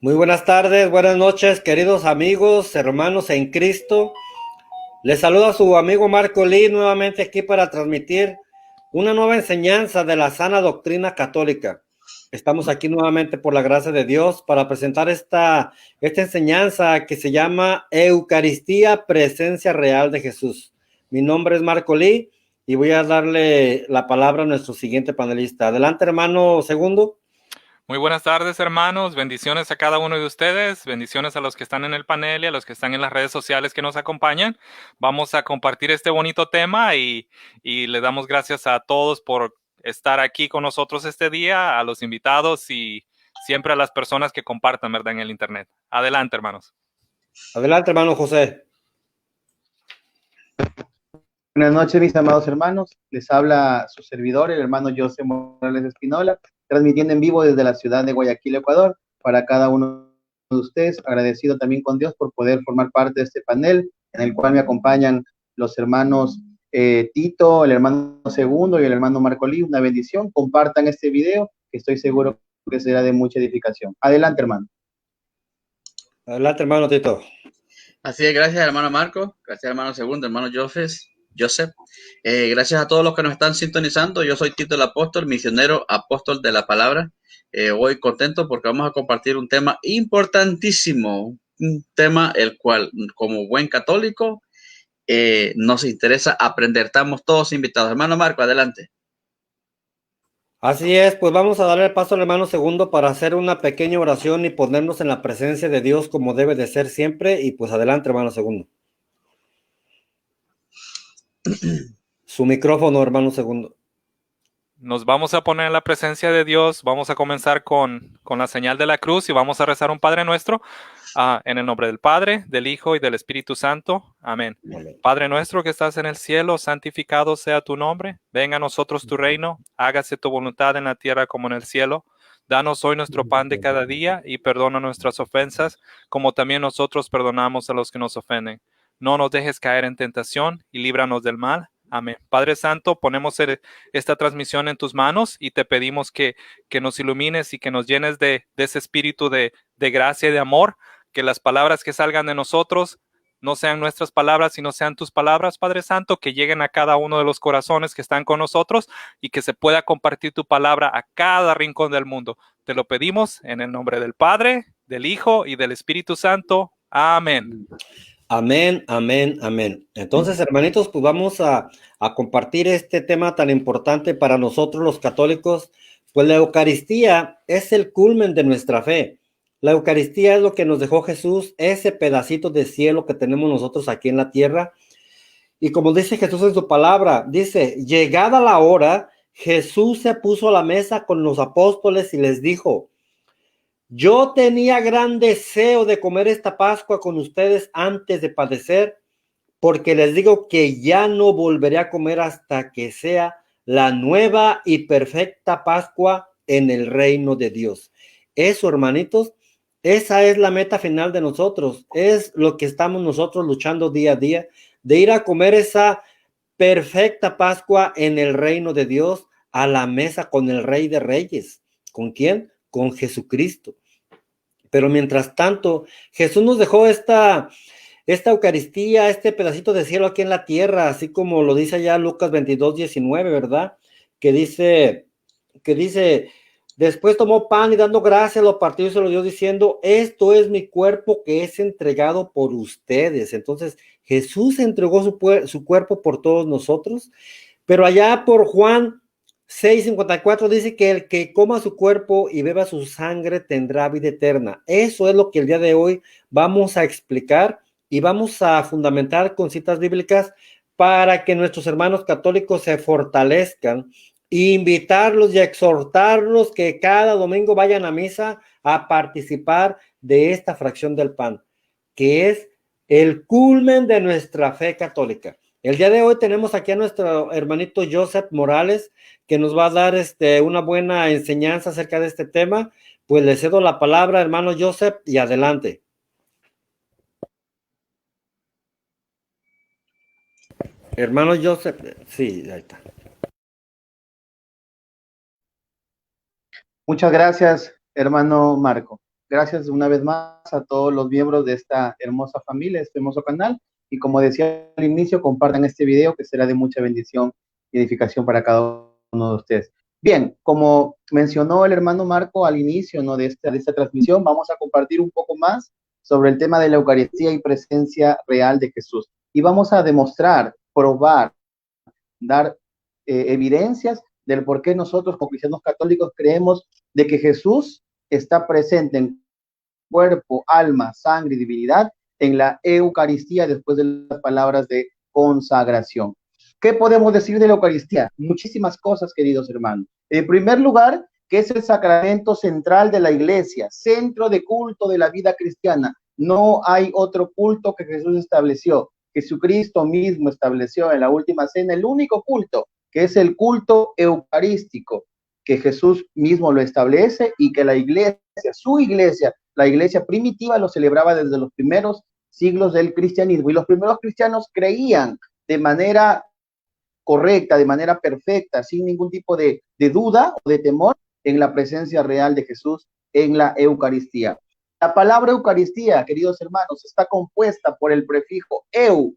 Muy buenas tardes, buenas noches, queridos amigos, hermanos en Cristo. Les saluda su amigo Marco Lee nuevamente aquí para transmitir una nueva enseñanza de la sana doctrina católica. Estamos aquí nuevamente por la gracia de Dios para presentar esta enseñanza que se llama Eucaristía, presencia real de Jesús. Mi nombre es Marco Lee y voy a darle la palabra a nuestro siguiente panelista. Adelante, hermano segundo. Muy buenas tardes, hermanos. Bendiciones a cada uno de ustedes. Bendiciones a los que están en el panel y a los que están en las redes sociales que nos acompañan. Vamos a compartir este bonito tema y le damos gracias a todos por estar aquí con nosotros este día, a los invitados y siempre a las personas que compartan, ¿verdad?, en el Internet. Adelante, hermanos. Adelante, hermano José. Buenas noches, mis amados hermanos. Les habla su servidor, el hermano José Morales Espinola, transmitiendo en vivo desde la ciudad de Guayaquil, Ecuador, para cada uno de ustedes. Agradecido también con Dios por poder formar parte de este panel, en el cual me acompañan los hermanos Tito, el hermano Segundo y el hermano Marcolí. Una bendición. Compartan este video, que estoy seguro que será de mucha edificación. Adelante, hermano. Adelante, hermano Tito. Así es, gracias hermano Marco, gracias hermano Segundo, hermano Joseph. Gracias a todos los que nos están sintonizando. Yo soy Tito el Apóstol, misionero apóstol de la palabra. Hoy contento porque vamos a compartir un tema importantísimo, un tema el cual como buen católico nos interesa aprender. Estamos todos invitados. Hermano Marco, adelante. Así es, pues vamos a darle el paso al hermano segundo para hacer una pequeña oración y ponernos en la presencia de Dios como debe de ser siempre. Y pues adelante, hermano segundo. Su micrófono, hermano segundo. Nos vamos a poner en la presencia de Dios. Vamos a comenzar con la señal de la cruz y vamos a rezar un Padre Nuestro. En el nombre del Padre, del Hijo y del Espíritu Santo. Amén. Amén. Padre nuestro que estás en el cielo, santificado sea tu nombre. Venga a nosotros tu reino. Hágase tu voluntad en la tierra como en el cielo. Danos hoy nuestro pan de cada día y perdona nuestras ofensas, como también nosotros perdonamos a los que nos ofenden. No nos dejes caer en tentación y líbranos del mal. Amén. Padre Santo, ponemos esta transmisión en tus manos y te pedimos que nos ilumines y que nos llenes de ese espíritu de gracia y de amor, que las palabras que salgan de nosotros no sean nuestras palabras, sino sean tus palabras, Padre Santo, que lleguen a cada uno de los corazones que están con nosotros y que se pueda compartir tu palabra a cada rincón del mundo. Te lo pedimos en el nombre del Padre, del Hijo y del Espíritu Santo. Amén. Amén, amén, amén. Entonces, hermanitos, pues vamos a compartir este tema tan importante para nosotros los católicos. Pues la Eucaristía es el culmen de nuestra fe. La Eucaristía es lo que nos dejó Jesús, ese pedacito de cielo que tenemos nosotros aquí en la tierra. Y como dice Jesús en su palabra, dice, llegada la hora, Jesús se puso a la mesa con los apóstoles y les dijo, yo tenía gran deseo de comer esta Pascua con ustedes antes de padecer, porque les digo que ya no volveré a comer hasta que sea la nueva y perfecta Pascua en el reino de Dios. Eso, hermanitos, esa es la meta final de nosotros, es lo que estamos nosotros luchando día a día, de ir a comer esa perfecta Pascua en el reino de Dios, a la mesa con el Rey de Reyes. ¿Con quién? Con Jesucristo. Pero mientras tanto, Jesús nos dejó esta Eucaristía, este pedacito de cielo aquí en la tierra, así como lo dice allá Lucas 22:19, ¿verdad? Que dice, después tomó pan y dando gracias lo partió y se lo dio diciendo, esto es mi cuerpo que es entregado por ustedes. Entonces, Jesús entregó su cuerpo por todos nosotros, pero allá por Juan 6:54 dice que el que coma su cuerpo y beba su sangre tendrá vida eterna. Eso es lo que el día de hoy vamos a explicar y vamos a fundamentar con citas bíblicas para que nuestros hermanos católicos se fortalezcan, e invitarlos y exhortarlos que cada domingo vayan a misa a participar de esta fracción del pan, que es el culmen de nuestra fe católica. El día de hoy tenemos aquí a nuestro hermanito Joseph Morales, que nos va a dar una buena enseñanza acerca de este tema. Pues le cedo la palabra, hermano Joseph, y adelante. Hermano Joseph, sí, ahí está. Muchas gracias, hermano Marco. Gracias una vez más a todos los miembros de esta hermosa familia, este hermoso canal. Y como decía al inicio, compartan este video que será de mucha bendición y edificación para cada uno de ustedes. Bien, como mencionó el hermano Marco al inicio, ¿no?, de esta transmisión, vamos a compartir un poco más sobre el tema de la Eucaristía y presencia real de Jesús. Y vamos a demostrar, probar, dar evidencias del por qué nosotros como cristianos católicos creemos de que Jesús está presente en cuerpo, alma, sangre y divinidad en la Eucaristía después de las palabras de consagración. ¿Qué podemos decir de la Eucaristía? Muchísimas cosas, queridos hermanos. En primer lugar, que es el sacramento central de la Iglesia, centro de culto de la vida cristiana. No hay otro culto que Jesús estableció. Jesucristo mismo estableció en la última cena el único culto, que es el culto eucarístico, que Jesús mismo lo establece y que la Iglesia, su Iglesia, la Iglesia primitiva, lo celebraba desde los primeros siglos del cristianismo. Y los primeros cristianos creían de manera correcta, de manera perfecta, sin ningún tipo de duda o de temor, en la presencia real de Jesús en la Eucaristía. La palabra Eucaristía, queridos hermanos, está compuesta por el prefijo eu,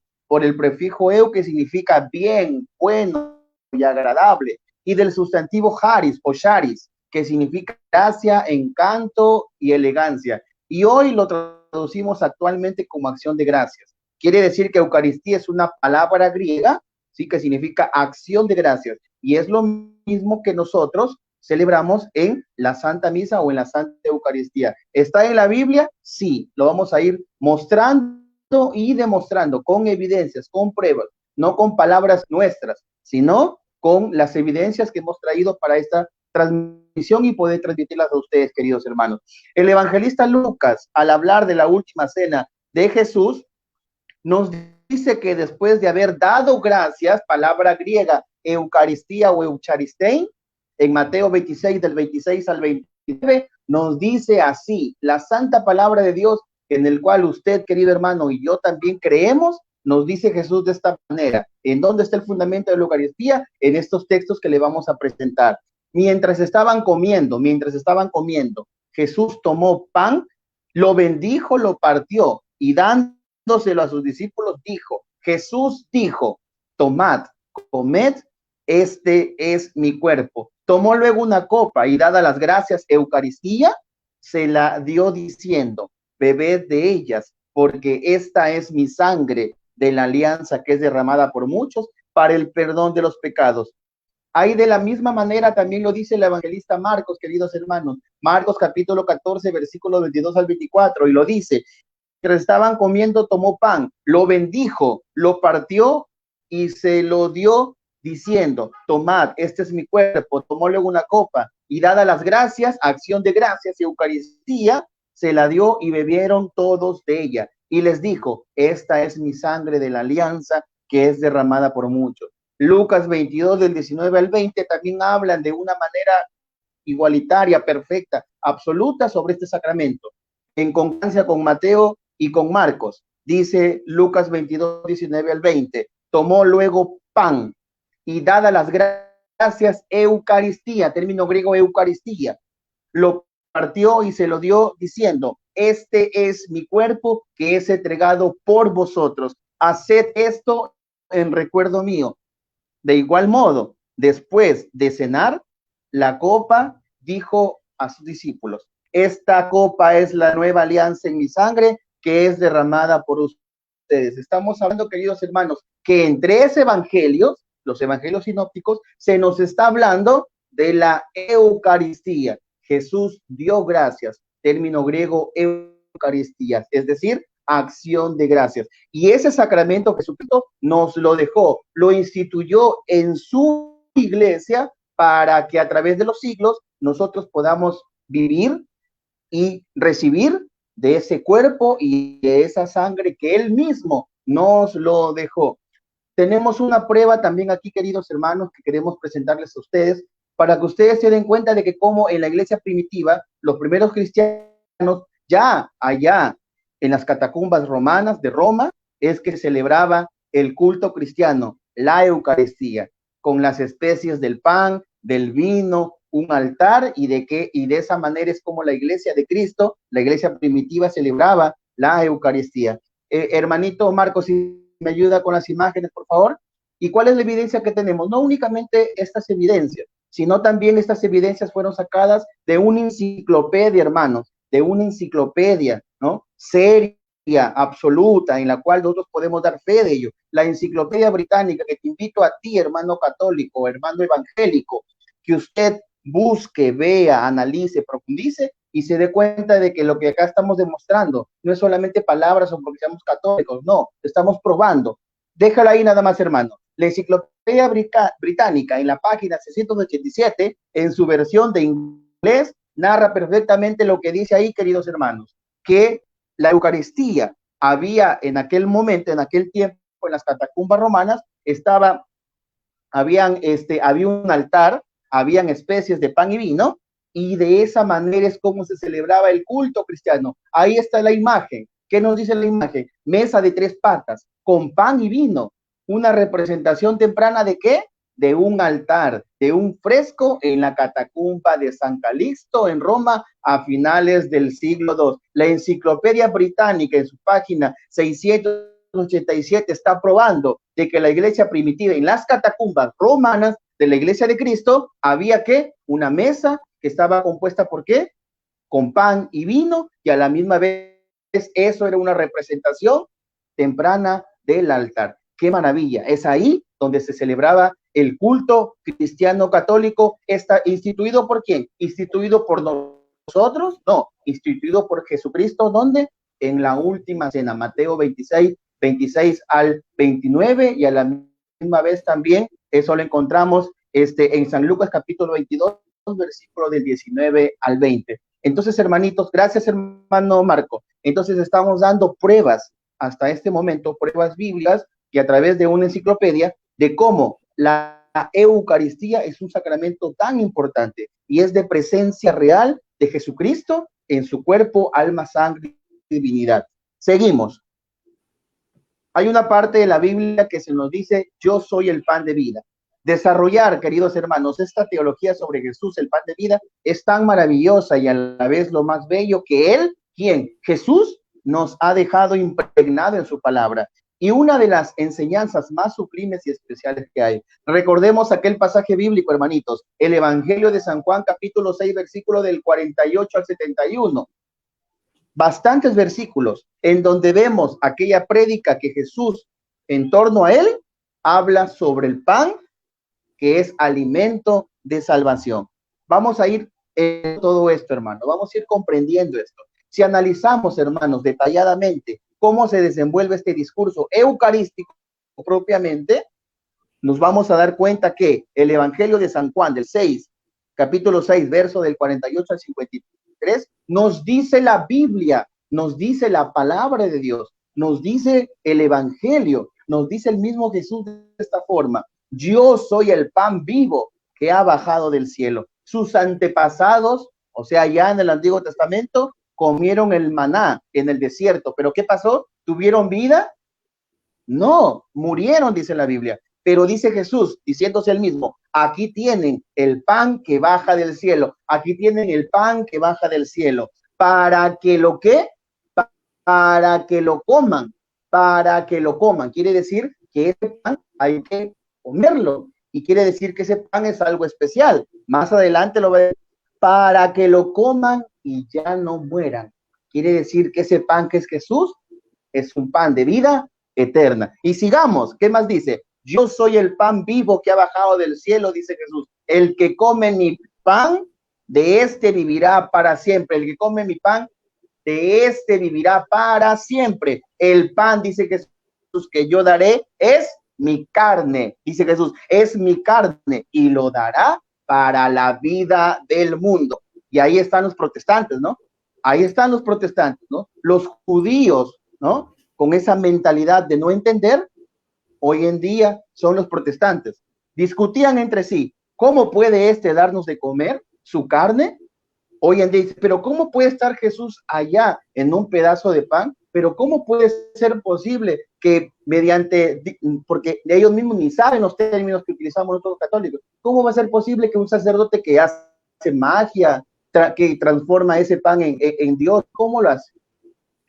que significa bien, bueno y agradable, y del sustantivo charis o charis, que significa gracia, encanto y elegancia. Y hoy lo traducimos actualmente como acción de gracias. Quiere decir que Eucaristía es una palabra griega, sí, que significa acción de gracias, y es lo mismo que nosotros celebramos en la Santa Misa o en la Santa Eucaristía. ¿Está en la Biblia? Sí, lo vamos a ir mostrando y demostrando con evidencias, con pruebas, no con palabras nuestras, sino con las evidencias que hemos traído para esta transmisión y poder transmitirlas a ustedes, queridos hermanos. El evangelista Lucas, al hablar de la última cena de Jesús, nos dice que después de haber dado gracias, palabra griega, Eucaristía o Eucharistein, en Mateo 26, del 26 al 29, nos dice así, la santa palabra de Dios, en el cual usted, querido hermano, y yo también creemos, nos dice Jesús de esta manera. ¿En dónde está el fundamento de la Eucaristía? En estos textos que le vamos a presentar. Mientras estaban comiendo, Jesús tomó pan, lo bendijo, lo partió, y dándoselo a sus discípulos, dijo, Jesús dijo, tomad, comed, este es mi cuerpo. Tomó luego una copa y dada las gracias, Eucaristía, se la dio diciendo, bebed de ellas, porque esta es mi sangre de la alianza que es derramada por muchos para el perdón de los pecados. Ahí de la misma manera también lo dice el evangelista Marcos, queridos hermanos. Marcos capítulo 14, versículos 22 al 24, y lo dice, que estaban comiendo, tomó pan, lo bendijo, lo partió y se lo dio diciendo, tomad, este es mi cuerpo. Tomó luego una copa y dada las gracias, acción de gracias y Eucaristía, se la dio y bebieron todos de ella. Y les dijo, esta es mi sangre de la alianza que es derramada por muchos. Lucas 22 del 19 al 20 también hablan de una manera igualitaria, perfecta, absoluta sobre este sacramento, en concordancia con Mateo y con Marcos. Dice Lucas 22, 19 al 20, tomó luego pan y dada las gracias, Eucaristía, término griego Eucaristía, lo partió y se lo dio diciendo, este es mi cuerpo que es entregado por vosotros, haced esto en recuerdo mío. De igual modo, después de cenar la copa, dijo a sus discípulos, esta copa es la nueva alianza en mi sangre que es derramada por ustedes. Estamos hablando, queridos hermanos, que en tres evangelios, los evangelios sinópticos, se nos está hablando de la Eucaristía. Jesús dio gracias, término griego Eucaristía, es decir, acción de gracias. Y ese sacramento Jesucristo nos lo dejó, lo instituyó en su iglesia para que a través de los siglos nosotros podamos vivir y recibir de ese cuerpo y de esa sangre que él mismo nos lo dejó. Tenemos una prueba también aquí, queridos hermanos, que queremos presentarles a ustedes para que ustedes se den cuenta de que como en la iglesia primitiva, los primeros cristianos ya allá en las catacumbas romanas de Roma, es que celebraba el culto cristiano, la Eucaristía, con las especies del pan, del vino, un altar, y de esa manera es como la iglesia de Cristo, la iglesia primitiva, celebraba la Eucaristía. Hermanito Marcos, si me ayuda con las imágenes, por favor. ¿Y cuál es la evidencia que tenemos? No únicamente estas evidencias, sino también estas evidencias fueron sacadas de una enciclopedia, hermanos, de una enciclopedia, ¿no? Seria, absoluta, en la cual nosotros podemos dar fe de ello. La Enciclopedia Británica, que te invito a ti, hermano católico, hermano evangélico, que usted busque, vea, analice, profundice y se dé cuenta de que lo que acá estamos demostrando no es solamente palabras o porque seamos católicos, no, estamos probando. Déjala ahí nada más, hermano. La Enciclopedia Británica, en la página 687, en su versión de inglés, narra perfectamente lo que dice ahí, queridos hermanos, que la Eucaristía había en aquel momento, en aquel tiempo, en las catacumbas romanas, había un altar, habían especies de pan y vino, y de esa manera es como se celebraba el culto cristiano. Ahí está la imagen. ¿Qué nos dice la imagen? Mesa de 3 patas, con pan y vino. Una representación temprana ¿de qué? De un altar, de un fresco en la catacumba de San Calixto en Roma a finales del siglo II. La Enciclopedia Británica en su página 687 está probando de que la iglesia primitiva en las catacumbas romanas de la iglesia de Cristo había ¿qué? Una mesa que estaba compuesta ¿por qué? Con pan y vino, y a la misma vez eso era una representación temprana del altar. ¡Qué maravilla! Es ahí donde se celebraba el culto cristiano católico. ¿Está instituido por quién? ¿Instituido por nosotros? No, instituido por Jesucristo. ¿Dónde? En la última cena, Mateo 26 al 29, y a la misma vez también, eso lo encontramos en San Lucas capítulo 22, versículo del 19 al 20. Entonces, hermanitos, gracias, hermano Marco. Entonces, estamos dando pruebas hasta este momento, pruebas bíblicas, que a través de una enciclopedia, de cómo la Eucaristía es un sacramento tan importante y es de presencia real de Jesucristo en su cuerpo, alma, sangre y divinidad. Seguimos. Hay una parte de la Biblia que se nos dice, yo soy el pan de vida. Desarrollar, queridos hermanos, esta teología sobre Jesús, el pan de vida, es tan maravillosa y a la vez lo más bello que Él, ¿quién? Jesús nos ha dejado impregnado en su palabra. Y una de las enseñanzas más sublimes y especiales que hay. Recordemos aquel pasaje bíblico, hermanitos, el Evangelio de San Juan, capítulo 6, versículo del 48 al 71. Bastantes versículos en donde vemos aquella prédica que Jesús, en torno a él, habla sobre el pan, que es alimento de salvación. Vamos a ir en todo esto, hermano. Vamos a ir comprendiendo esto. Si analizamos, hermanos, detalladamente cómo se desenvuelve este discurso eucarístico propiamente, nos vamos a dar cuenta que el Evangelio de San Juan, capítulo 6, verso del 48 al 53, nos dice la Biblia, nos dice la palabra de Dios, nos dice el Evangelio, nos dice el mismo Jesús de esta forma: yo soy el pan vivo que ha bajado del cielo. Sus antepasados, o sea, ya en el Antiguo Testamento, comieron el maná en el desierto, pero ¿qué pasó? ¿Tuvieron vida? No, murieron, dice la Biblia. Pero dice Jesús, diciéndose él mismo, aquí tienen el pan que baja del cielo, aquí tienen el pan que baja del cielo, para que lo ¿qué? Para que lo coman, quiere decir que ese pan hay que comerlo, y quiere decir que ese pan es algo especial. Más adelante lo va a decir, para que lo coman y ya no mueran. Quiere decir que ese pan que es Jesús es un pan de vida eterna. Y sigamos, ¿qué más dice? Yo soy el pan vivo que ha bajado del cielo, dice Jesús. El que come mi pan, de este vivirá para siempre. El que come mi pan, de este vivirá para siempre. El pan, dice Jesús, que yo daré es mi carne, dice Jesús, es mi carne, y lo dará para la vida del mundo. Y ahí están los protestantes, ¿no? Ahí están los protestantes, ¿no? Los judíos, ¿no? Con esa mentalidad de no entender, hoy en día son los protestantes. Discutían entre sí, ¿cómo puede darnos de comer su carne? Hoy en día, pero ¿cómo puede estar Jesús allá en un pedazo de pan pero ¿cómo puede ser posible que porque ellos mismos ni saben los términos que utilizamos nosotros católicos, ¿cómo va a ser posible que un sacerdote que hace magia, que transforma ese pan en Dios, cómo lo hace?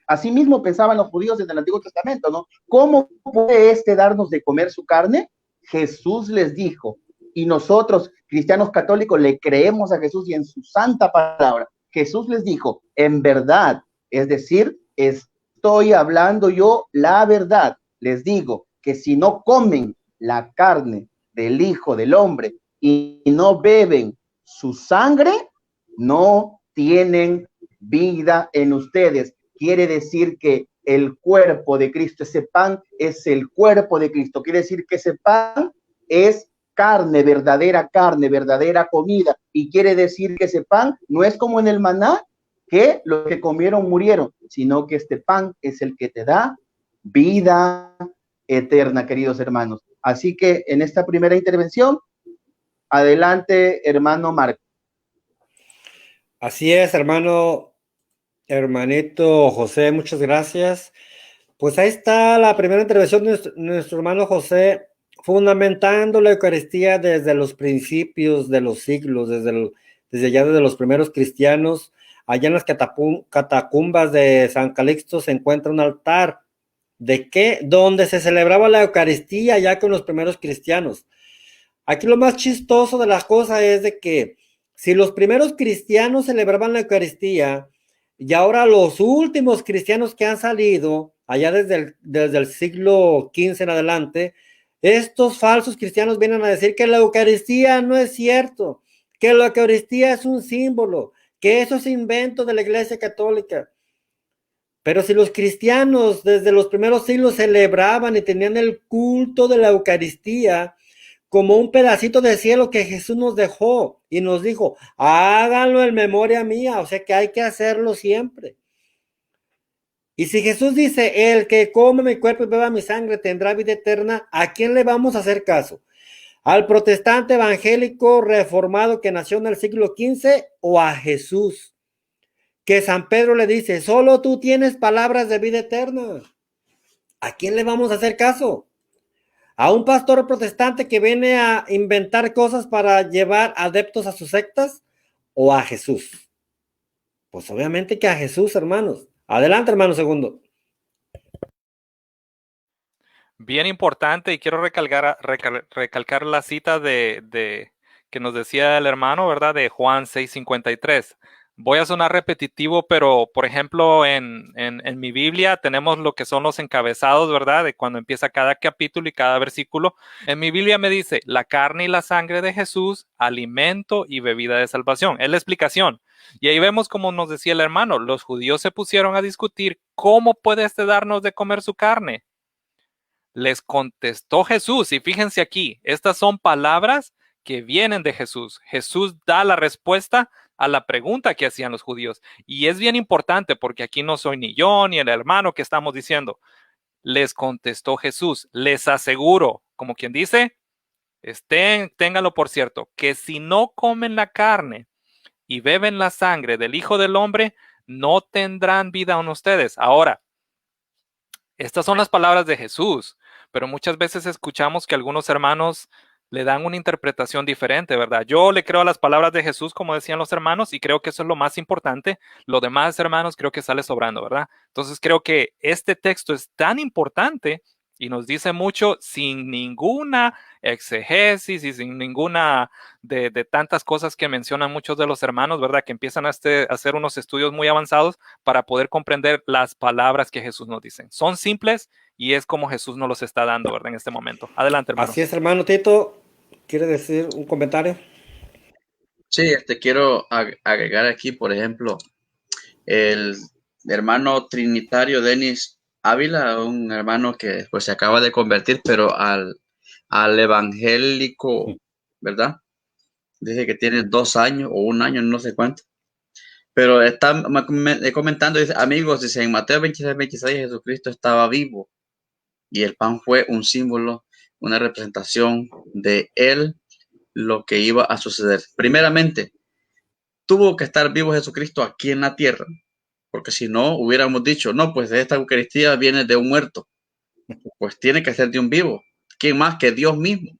Asimismo pensaban los judíos en el Antiguo Testamento, ¿no? ¿Cómo puede darnos de comer su carne? Jesús les dijo, y nosotros, cristianos católicos, le creemos a Jesús y en su santa palabra. Jesús les dijo, en verdad, es decir, estoy hablando yo la verdad. Les digo que si no comen la carne del Hijo del Hombre y no beben su sangre, no tienen vida en ustedes. Quiere decir que el cuerpo de Cristo, ese pan es el cuerpo de Cristo. Quiere decir que ese pan es carne, verdadera comida. Y quiere decir que ese pan no es como en el maná, que los que comieron murieron, sino que este pan es el que te da vida eterna, queridos hermanos. Así que en esta primera intervención, adelante, hermano Marco. Así es, hermanito José, muchas gracias. Pues ahí está la primera intervención de nuestro hermano José, fundamentando la Eucaristía desde los principios de los siglos, desde los primeros cristianos. Allá en las catacumbas de San Calixto se encuentra un altar donde se celebraba la Eucaristía ya con los primeros cristianos. Aquí lo más chistoso de la cosa es de que si los primeros cristianos celebraban la Eucaristía y ahora los últimos cristianos que han salido allá desde el siglo XV en adelante, estos falsos cristianos vienen a decir que la Eucaristía no es cierto, que la Eucaristía es un símbolo, que eso es invento de la Iglesia Católica. Pero si los cristianos desde los primeros siglos celebraban y tenían el culto de la Eucaristía como un pedacito de cielo que Jesús nos dejó y nos dijo, háganlo en memoria mía, o sea que hay que hacerlo siempre. Y si Jesús dice, el que come mi cuerpo y beba mi sangre tendrá vida eterna, ¿a quién le vamos a hacer caso? ¿Al protestante evangélico reformado que nació en el siglo XV o a Jesús? Que San Pedro le dice, solo tú tienes palabras de vida eterna. ¿A quién le vamos a hacer caso? ¿A un pastor protestante que viene a inventar cosas para llevar adeptos a sus sectas? ¿O a Jesús? Pues obviamente que a Jesús, hermanos. Adelante, hermano segundo. Bien importante, y quiero recalcar la cita de que nos decía el hermano, ¿verdad? De Juan 6:53. Voy a sonar repetitivo, pero por ejemplo en mi Biblia tenemos lo que son los encabezados, ¿verdad? De cuando empieza cada capítulo y cada versículo. En mi Biblia me dice, la carne y la sangre de Jesús, alimento y bebida de salvación. Es la explicación. Y ahí vemos como nos decía el hermano, los judíos se pusieron a discutir, ¿cómo puede darnos de comer su carne? Les contestó Jesús, y fíjense aquí, estas son palabras que vienen de Jesús. Jesús da la respuesta a la pregunta que hacían los judíos. Y es bien importante porque aquí no soy ni yo ni el hermano que estamos diciendo. Les contestó Jesús, les aseguro, como quien dice, ténganlo por cierto, que si no comen la carne y beben la sangre del Hijo del Hombre, no tendrán vida en ustedes. Ahora, estas son las palabras de Jesús, pero muchas veces escuchamos que algunos hermanos le dan una interpretación diferente, ¿verdad? Yo le creo a las palabras de Jesús, como decían los hermanos, y creo que eso es lo más importante. Lo demás, hermanos, creo que sale sobrando, ¿verdad? Entonces creo que este texto es tan importante y nos dice mucho sin ninguna exegesis y sin ninguna de tantas cosas que mencionan muchos de los hermanos, ¿verdad? Que empiezan a hacer unos estudios muy avanzados para poder comprender las palabras que Jesús nos dice. Son simples y es como Jesús nos los está dando, ¿verdad? En este momento. Adelante, hermano. Así es, hermano Tito. ¿Quiere decir un comentario? Sí, quiero agregar aquí, por ejemplo, el hermano trinitario Denis Ávila, un hermano que pues se acaba de convertir, pero al evangélico, ¿verdad? Dice que tiene 2 años o 1 año, no sé cuánto. Pero está comentando, dice, amigos, dice, en Mateo 26:26 Jesucristo estaba vivo y el pan fue un símbolo, una representación de él, lo que iba a suceder. Primeramente, tuvo que estar vivo Jesucristo aquí en la tierra, porque si no, hubiéramos dicho, no, pues esta Eucaristía viene de un muerto. Pues tiene que ser de un vivo. ¿Quién más que Dios mismo?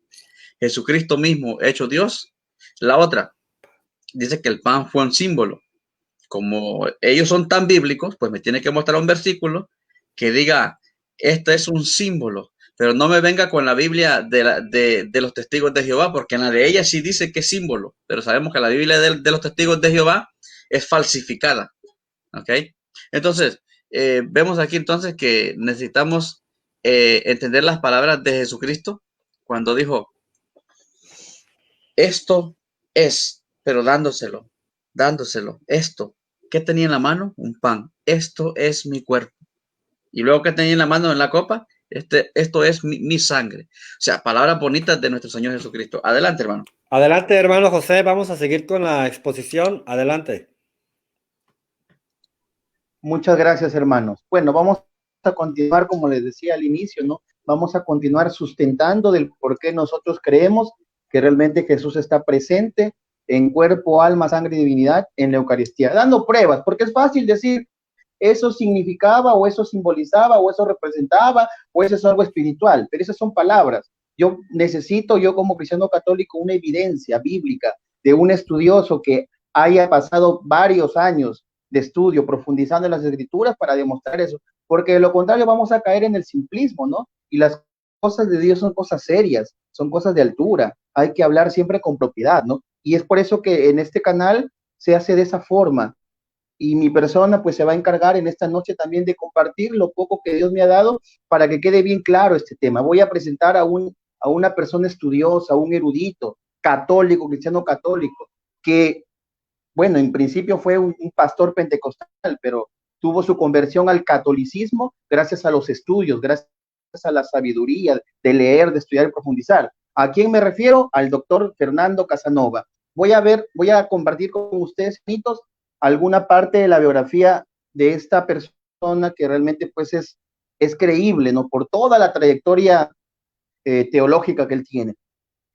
Jesucristo mismo, hecho Dios. La otra, dice que el pan fue un símbolo. Como ellos son tan bíblicos, pues me tiene que mostrar un versículo que diga, este es un símbolo, pero no me venga con la Biblia de los testigos de Jehová, porque en la de ella sí dice que es símbolo, pero sabemos que la Biblia de los testigos de Jehová es falsificada, ¿ok? Entonces, vemos aquí entonces que necesitamos entender las palabras de Jesucristo cuando dijo, esto es, pero dándoselo, esto. ¿Qué tenía en la mano? Un pan. Esto es mi cuerpo. Y luego, ¿qué tenía en la mano en la copa? Esto es mi sangre. O sea, palabras bonitas de nuestro Señor Jesucristo. Adelante, hermano. Adelante, hermano José, vamos a seguir con la exposición. Adelante. Muchas gracias, hermanos. Bueno, vamos a continuar, como les decía al inicio, ¿no? Vamos a continuar sustentando del por qué nosotros creemos que realmente Jesús está presente en cuerpo, alma, sangre y divinidad en la Eucaristía, dando pruebas, porque es fácil decir, eso significaba, o eso simbolizaba, o eso representaba, o eso es algo espiritual, pero esas son palabras. Yo como cristiano católico, una evidencia bíblica de un estudioso que haya pasado varios años de estudio, profundizando en las escrituras para demostrar eso, porque de lo contrario vamos a caer en el simplismo, ¿no? Y las cosas de Dios son cosas serias, son cosas de altura, hay que hablar siempre con propiedad, ¿no? Y es por eso que en este canal se hace de esa forma, y mi persona pues se va a encargar en esta noche también de compartir lo poco que Dios me ha dado para que quede bien claro este tema. Voy a presentar a una persona estudiosa, un erudito, católico, cristiano católico, que bueno, en principio fue un pastor pentecostal, pero tuvo su conversión al catolicismo gracias a los estudios, gracias a la sabiduría de leer, de estudiar y profundizar. ¿A quién me refiero? Al doctor Fernando Casanova. Voy a compartir con ustedes, mitos, alguna parte de la biografía de esta persona que realmente pues es creíble, ¿no? Por toda la trayectoria teológica que él tiene.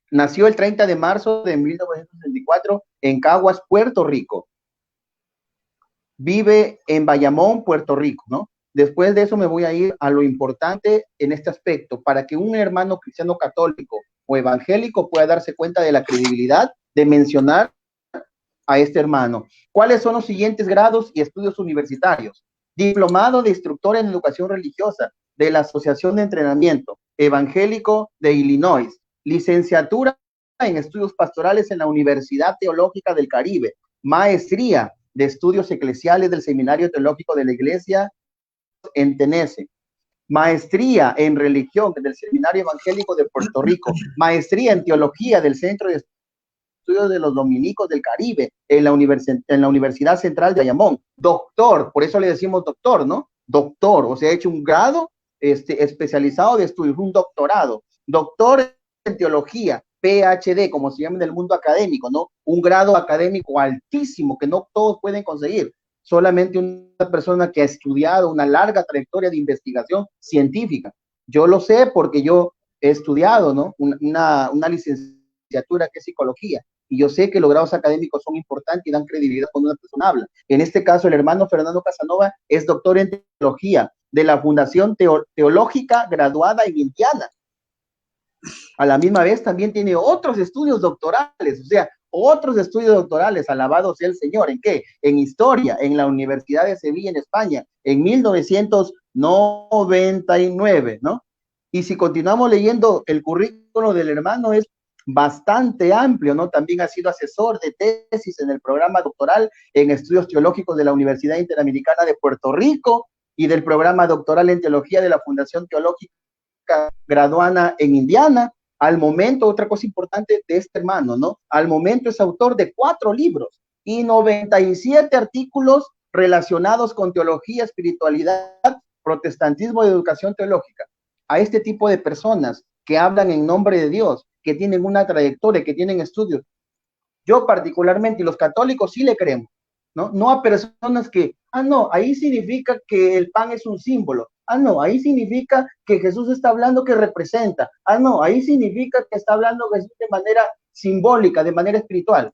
Nació el 30 de marzo de 1964 en Caguas, Puerto Rico. Vive en Bayamón, Puerto Rico, ¿no? Después de eso me voy a ir a lo importante en este aspecto, para que un hermano cristiano católico o evangélico pueda darse cuenta de la credibilidad de mencionar a este hermano. ¿Cuáles son los siguientes grados y estudios universitarios? Diplomado de instructor en educación religiosa de la Asociación de Entrenamiento Evangélico de Illinois. Licenciatura en estudios pastorales en la Universidad Teológica del Caribe. Maestría de estudios eclesiales del Seminario Teológico de la Iglesia en Tennessee. Maestría en religión del Seminario Evangélico de Puerto Rico. Maestría en teología del Centro de Estudios de los Dominicos del Caribe en la Universidad Central de Bayamón. Doctor, por eso le decimos doctor, ¿no? Doctor, o sea, ha hecho un grado especializado de estudios, un doctorado. Doctor en teología, PhD, como se llama en el mundo académico, ¿no? Un grado académico altísimo que no todos pueden conseguir. Solamente una persona que ha estudiado una larga trayectoria de investigación científica. Yo lo sé porque yo he estudiado, ¿no? Una licenciatura que es psicología. Y yo sé que los grados académicos son importantes y dan credibilidad cuando una persona habla. En este caso, el hermano Fernando Casanova es doctor en teología de la Fundación Teológica graduada en Indiana. A la misma vez también tiene otros estudios doctorales, o sea, otros estudios doctorales, alabado sea el Señor. ¿En qué? En historia, en la Universidad de Sevilla, en España, en 1999, ¿no? Y si continuamos leyendo el currículo del hermano, es bastante amplio, ¿no? También ha sido asesor de tesis en el programa doctoral en estudios teológicos de la Universidad Interamericana de Puerto Rico y del programa doctoral en teología de la Fundación Teológica Graduana en Indiana. Al momento, otra cosa importante de este hermano, ¿no? Al momento es autor de 4 libros y 97 artículos relacionados con teología, espiritualidad, protestantismo y educación teológica. A este tipo de personas que hablan en nombre de Dios, que tienen una trayectoria, que tienen estudios, yo particularmente y los católicos sí le creemos, ¿no? No a personas que, no, ahí significa que el pan es un símbolo. No, ahí significa que Jesús está hablando que representa. No, ahí significa que está hablando Jesús de manera simbólica, de manera espiritual.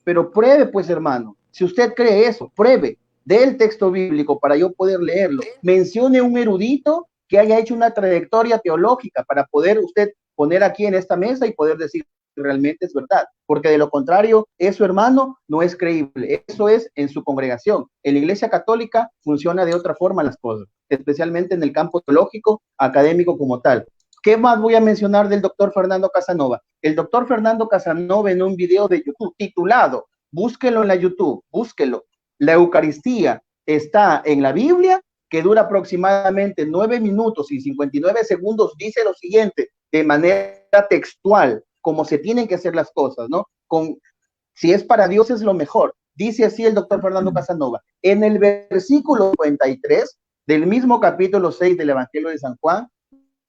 Pero pruebe, pues, hermano. Si usted cree eso, pruebe. del texto bíblico para yo poder leerlo. Mencione un erudito que haya hecho una trayectoria teológica para poder usted poner aquí en esta mesa y poder decir que realmente es verdad, porque de lo contrario, eso, hermano, no es creíble. Eso es en su congregación. En la Iglesia Católica funciona de otra forma las cosas, especialmente en el campo teológico, académico como tal. ¿Qué más voy a mencionar del doctor Fernando Casanova? El doctor Fernando Casanova en un video de YouTube titulado, búsquelo en la YouTube, búsquelo, la Eucaristía está en la Biblia, que dura aproximadamente 9 minutos y 59 segundos, dice lo siguiente, de manera textual, como se tienen que hacer las cosas, ¿no? Si es para Dios es lo mejor. Dice así el doctor Fernando Casanova. En el versículo 53 del mismo capítulo 6 del Evangelio de San Juan,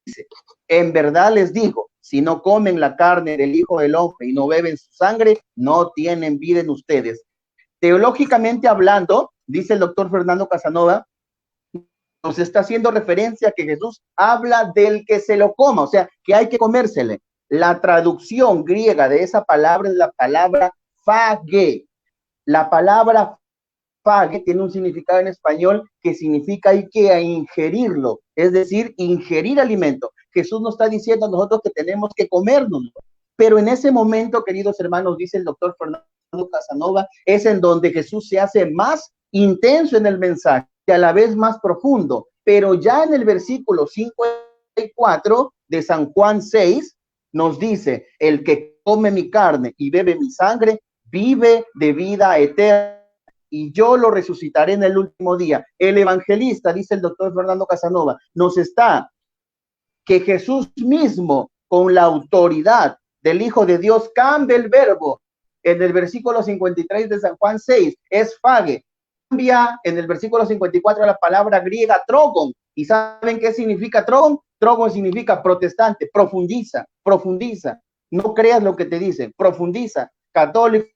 dice, en verdad les digo, si no comen la carne del Hijo del Hombre y no beben su sangre, no tienen vida en ustedes. Teológicamente hablando, dice el doctor Fernando Casanova, nos está haciendo referencia a que Jesús habla del que se lo coma, o sea, que hay que comérsele. La traducción griega de esa palabra es la palabra phage. La palabra phage tiene un significado en español que significa hay que ingerirlo, es decir, ingerir alimento. Jesús nos está diciendo a nosotros que tenemos que comernos. Pero en ese momento, queridos hermanos, dice el doctor Fernando Casanova, es en donde Jesús se hace más intenso en el mensaje y a la vez más profundo. Pero ya en el versículo 54 de San Juan 6 nos dice, el que come mi carne y bebe mi sangre, vive de vida eterna y yo lo resucitaré en el último día. El evangelista, dice el doctor Fernando Casanova, nos está que Jesús mismo, con la autoridad del Hijo de Dios, cambia el verbo. En el versículo 53 de San Juan 6 es phage. Cambia en el versículo 54 la palabra griega trogon. ¿Y saben qué significa trogon? Trogon significa protestante, profundiza, profundiza. No creas lo que te dicen, profundiza. Católico,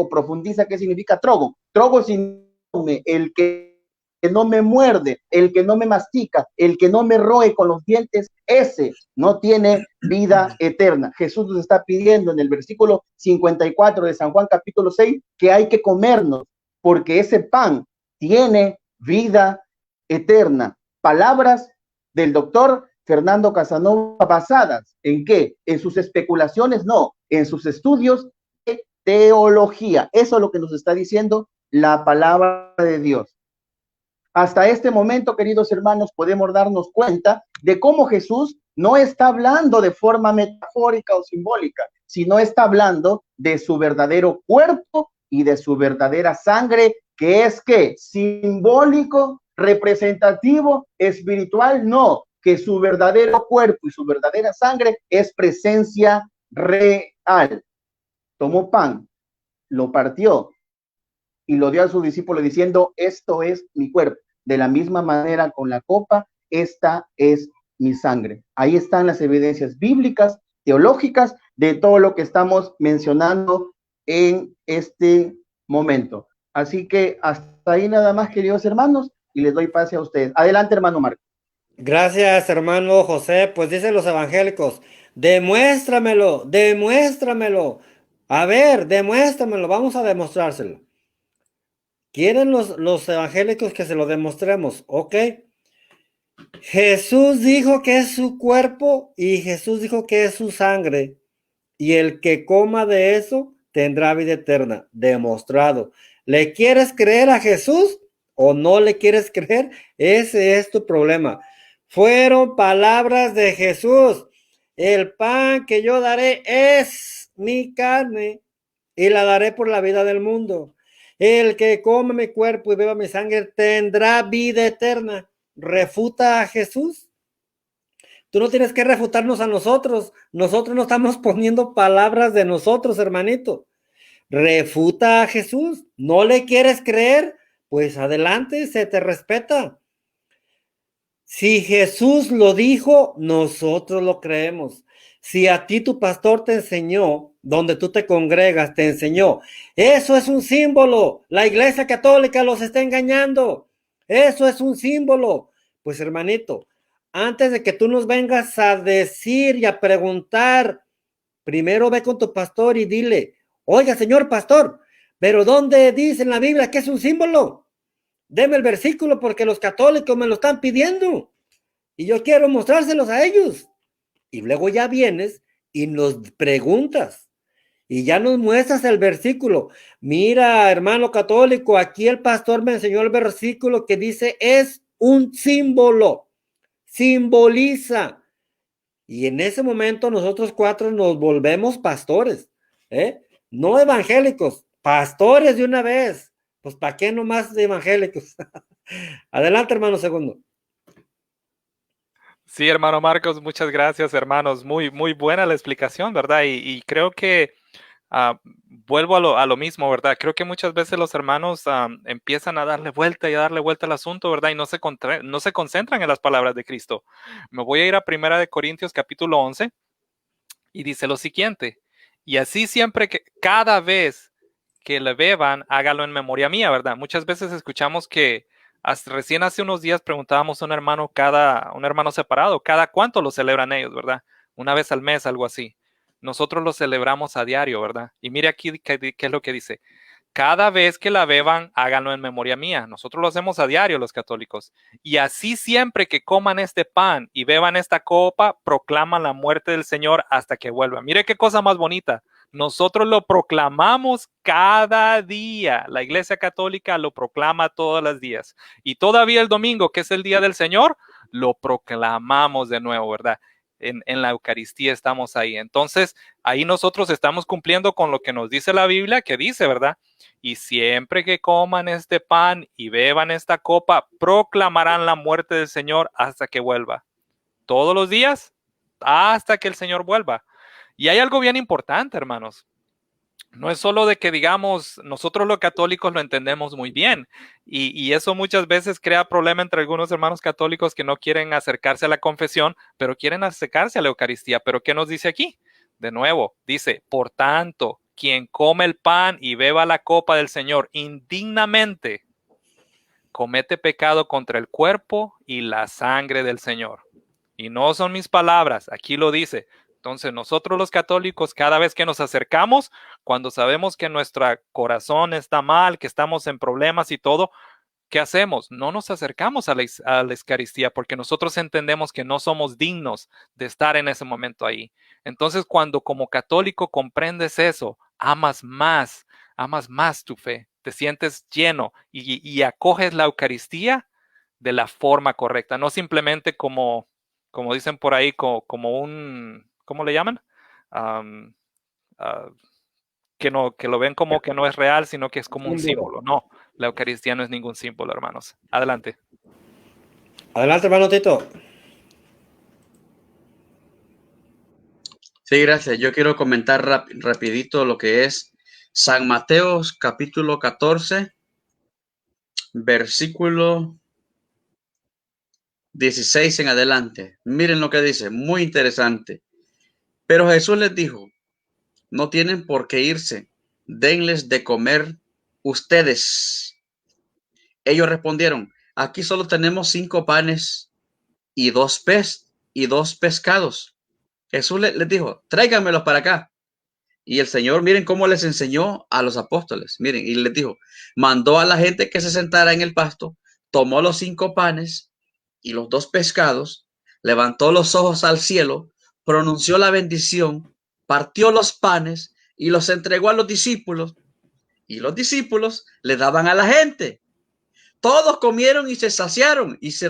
profundiza. ¿Qué significa trogon? Trogon significa el que no me muerde, el que no me mastica, el que no me roe con los dientes, ese no tiene vida eterna. Jesús nos está pidiendo en el versículo 54 de San Juan capítulo 6 que hay que comernos, porque ese pan tiene vida eterna. Palabras del doctor Fernando Casanova basadas ¿en qué? En sus especulaciones, no, en sus estudios de teología. Eso es lo que nos está diciendo la palabra de Dios. Hasta este momento, queridos hermanos, podemos darnos cuenta de cómo Jesús no está hablando de forma metafórica o simbólica, sino está hablando de su verdadero cuerpo y de su verdadera sangre, que es que simbólico, representativo, espiritual, no, que su verdadero cuerpo y su verdadera sangre es presencia real. Tomó pan, lo partió y lo dio a sus discípulos diciendo, esto es mi cuerpo. De la misma manera con la copa, esta es mi sangre. Ahí están las evidencias bíblicas, teológicas, de todo lo que estamos mencionando en este momento. Así que hasta ahí nada más, queridos hermanos, y les doy pase a ustedes. Adelante, hermano Marco. Gracias, hermano José. Pues dicen los evangélicos, demuéstramelo, demuéstramelo. A ver, demuéstramelo, vamos a demostrárselo. ¿Quieren los evangélicos que se lo demostremos? Ok. Jesús dijo que es su cuerpo y Jesús dijo que es su sangre. Y el que coma de eso tendrá vida eterna. Demostrado. ¿Le quieres creer a Jesús o no le quieres creer? Ese es tu problema. Fueron palabras de Jesús. El pan que yo daré es mi carne y la daré por la vida del mundo. El que come mi cuerpo y beba mi sangre tendrá vida eterna. ¿Refuta a Jesús? Tú no tienes que refutarnos a nosotros. Nosotros no estamos poniendo palabras de nosotros, hermanito. Refuta a Jesús. ¿No le quieres creer? Pues adelante, se te respeta. Si Jesús lo dijo, nosotros lo creemos. Si a ti tu pastor te enseñó, donde tú te congregas, te enseñó, eso es un símbolo. La Iglesia Católica los está engañando. Eso es un símbolo. Pues hermanito, antes de que tú nos vengas a decir y a preguntar, primero ve con tu pastor y dile, oiga, señor pastor, pero ¿dónde dice en la Biblia que es un símbolo? Deme el versículo porque los católicos me lo están pidiendo y yo quiero mostrárselos a ellos. Y luego ya vienes y nos preguntas y ya nos muestras el versículo. Mira, hermano católico, aquí el pastor me enseñó el versículo que dice es un símbolo, simboliza. Y en ese momento nosotros cuatro nos volvemos pastores, ¿eh? No evangélicos, pastores de una vez. Pues ¿para qué nomás de evangélicos? Adelante, hermano segundo. Sí, hermano Marcos, muchas gracias, hermanos. Muy, muy buena la explicación, ¿verdad? Y creo que vuelvo a lo mismo, ¿verdad? Creo que muchas veces los hermanos empiezan a darle vuelta y a darle vuelta al asunto, ¿verdad? Y no se concentran en las palabras de Cristo. Me voy a ir a 1 Corintios capítulo 11 y dice lo siguiente: y así siempre que, cada vez que le beban, hágalo en memoria mía, ¿verdad? Muchas veces escuchamos que recién hace unos días preguntábamos a un hermano separado, ¿cada cuánto lo celebran ellos, verdad? Una vez al mes, algo así. Nosotros lo celebramos a diario, ¿verdad? Y mire aquí qué es lo que dice. Cada vez que la beban, háganlo en memoria mía. Nosotros lo hacemos a diario los católicos. Y así siempre que coman este pan y beban esta copa, proclaman la muerte del Señor hasta que vuelva. Mire qué cosa más bonita. Nosotros lo proclamamos cada día. La Iglesia Católica lo proclama todos los días. Y todavía el domingo, que es el día del Señor, lo proclamamos de nuevo, ¿verdad? En la Eucaristía estamos ahí. Entonces, ahí nosotros estamos cumpliendo con lo que nos dice la Biblia, que dice, ¿verdad? Y siempre que coman este pan y beban esta copa, proclamarán la muerte del Señor hasta que vuelva. Todos los días, hasta que el Señor vuelva. Y hay algo bien importante, hermanos. No es solo de que digamos, nosotros los católicos lo entendemos muy bien y eso muchas veces crea problema entre algunos hermanos católicos que no quieren acercarse a la confesión, pero quieren acercarse a la Eucaristía. ¿Pero qué nos dice aquí? De nuevo, dice, por tanto, quien come el pan y beba la copa del Señor indignamente, comete pecado contra el cuerpo y la sangre del Señor. Y no son mis palabras, aquí lo dice. Entonces nosotros los católicos, cada vez que nos acercamos, cuando sabemos que nuestro corazón está mal, que estamos en problemas y todo, ¿qué hacemos? No nos acercamos a la Eucaristía porque nosotros entendemos que no somos dignos de estar en ese momento ahí. Entonces cuando como católico comprendes eso, amas más tu fe, te sientes lleno y acoges la Eucaristía de la forma correcta, no simplemente como dicen por ahí, como un, ¿cómo le llaman? Um, uh, que lo ven como que no es real, sino que es como un símbolo. No, la Eucaristía no es ningún símbolo, hermanos. Adelante. Adelante, hermano Tito. Sí, gracias. Yo quiero comentar rapidito lo que es San Mateo capítulo 14, versículo 16 en adelante. Miren lo que dice, muy interesante. Pero Jesús les dijo, no tienen por qué irse, denles de comer ustedes. Ellos respondieron, aquí solo tenemos 5 panes y 2 pescados. Jesús les dijo, tráiganmelos para acá. Y el Señor, miren cómo les enseñó a los apóstoles. Miren, y les dijo, mandó a la gente que se sentara en el pasto, tomó los 5 panes y los 2 pescados, levantó los ojos al cielo, pronunció la bendición, partió los panes y los entregó a los discípulos. Y los discípulos le daban a la gente. Todos comieron y se saciaron y se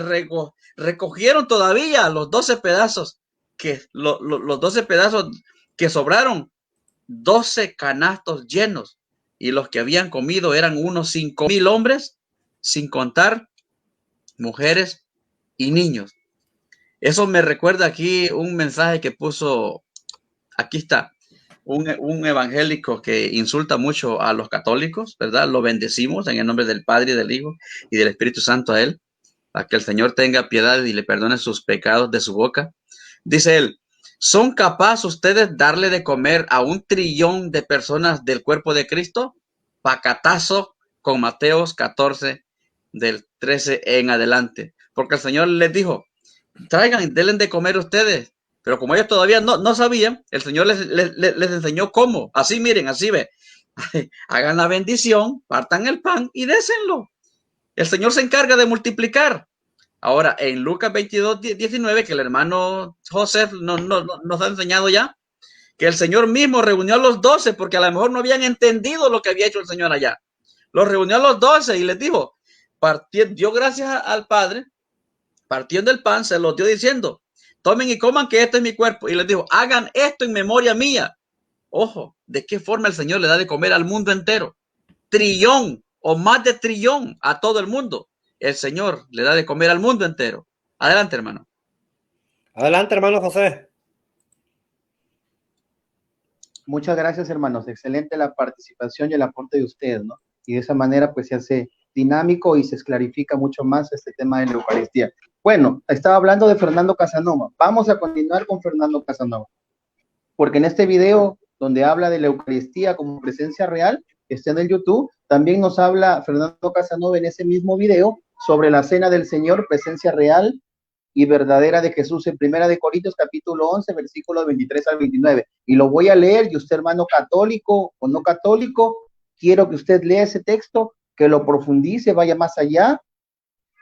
recogieron todavía los 12 pedazos los 12 pedazos que sobraron, 12 canastos llenos, y los que habían comido eran unos 5,000 hombres, sin contar mujeres y niños. Eso me recuerda aquí un mensaje que puso, aquí está, un evangélico que insulta mucho a los católicos, ¿verdad? Lo bendecimos en el nombre del Padre, del Hijo y del Espíritu Santo a él, para que el Señor tenga piedad y le perdone sus pecados de su boca. Dice él, ¿son capaces ustedes darle de comer a 1 trillón de personas del cuerpo de Cristo? Pacatazo con Mateos 14, del 13 en adelante. Porque el Señor les dijo, traigan, denle de comer ustedes. Pero como ellos todavía no sabían, el Señor les enseñó cómo. Así, miren, así ve. Hagan la bendición, partan el pan y désenlo. El Señor se encarga de multiplicar. Ahora, en Lucas 22:19, que el hermano José nos ha enseñado ya, que el Señor mismo reunió a los 12, porque a lo mejor no habían entendido lo que había hecho el Señor allá. Los reunió a los 12 y les dijo, dio gracias al Padre, partiendo el pan, se los dio diciendo, tomen y coman que este es mi cuerpo. Y les dijo, hagan esto en memoria mía. Ojo, ¿de qué forma el Señor le da de comer al mundo entero? Trillón o más de trillón a todo el mundo. El Señor le da de comer al mundo entero. Adelante, hermano. Adelante, hermano José. Muchas gracias, hermanos. Excelente la participación y el aporte de ustedes, ¿no? Y de esa manera, pues, se hace dinámico y se clarifica mucho más este tema de la Eucaristía. Bueno, estaba hablando de Fernando Casanova. Vamos a continuar con Fernando Casanova. Porque en este video, donde habla de la Eucaristía como presencia real, está en el YouTube, también nos habla Fernando Casanova en ese mismo video sobre la Cena del Señor, presencia real y verdadera de Jesús en 1 Corintios capítulo 11, versículos 23 al 29. Y lo voy a leer, y usted, hermano católico o no católico, quiero que usted lea ese texto, que lo profundice, vaya más allá,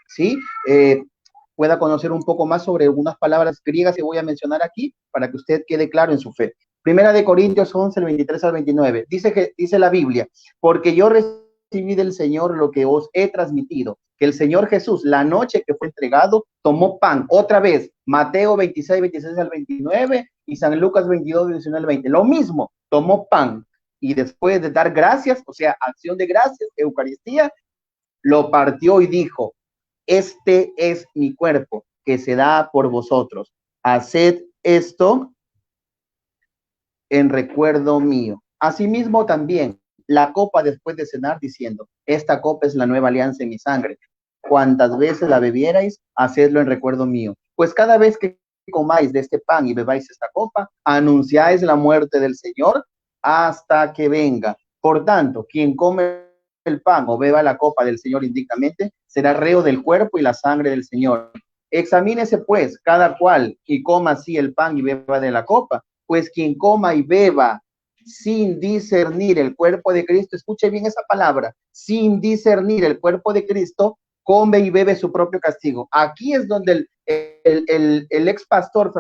¿sí? Pueda conocer un poco más sobre algunas palabras griegas que voy a mencionar aquí, para que usted quede claro en su fe. 1 Corintios 11, el 23 al 29. Dice la Biblia, porque yo recibí del Señor lo que os he transmitido, que el Señor Jesús, la noche que fue entregado, tomó pan, otra vez, Mateo 26, 26 al 29, y San Lucas 22, 19 al 20, lo mismo, tomó pan, y después de dar gracias, o sea, acción de gracias, Eucaristía, lo partió y dijo, este es mi cuerpo, que se da por vosotros, haced esto en recuerdo mío. Asimismo también, la copa después de cenar, diciendo, esta copa es la nueva alianza en mi sangre. Cuantas veces la bebierais, hacedlo en recuerdo mío. Pues cada vez que comáis de este pan y bebáis esta copa, anunciáis la muerte del Señor hasta que venga. Por tanto, quien come el pan o beba la copa del Señor indignamente, será reo del cuerpo y la sangre del Señor. Examínese pues cada cual y coma así el pan y beba de la copa, pues quien coma y beba sin discernir el cuerpo de Cristo, escuche bien esa palabra, sin discernir el cuerpo de Cristo, come y bebe su propio castigo. Aquí es donde el ex pastor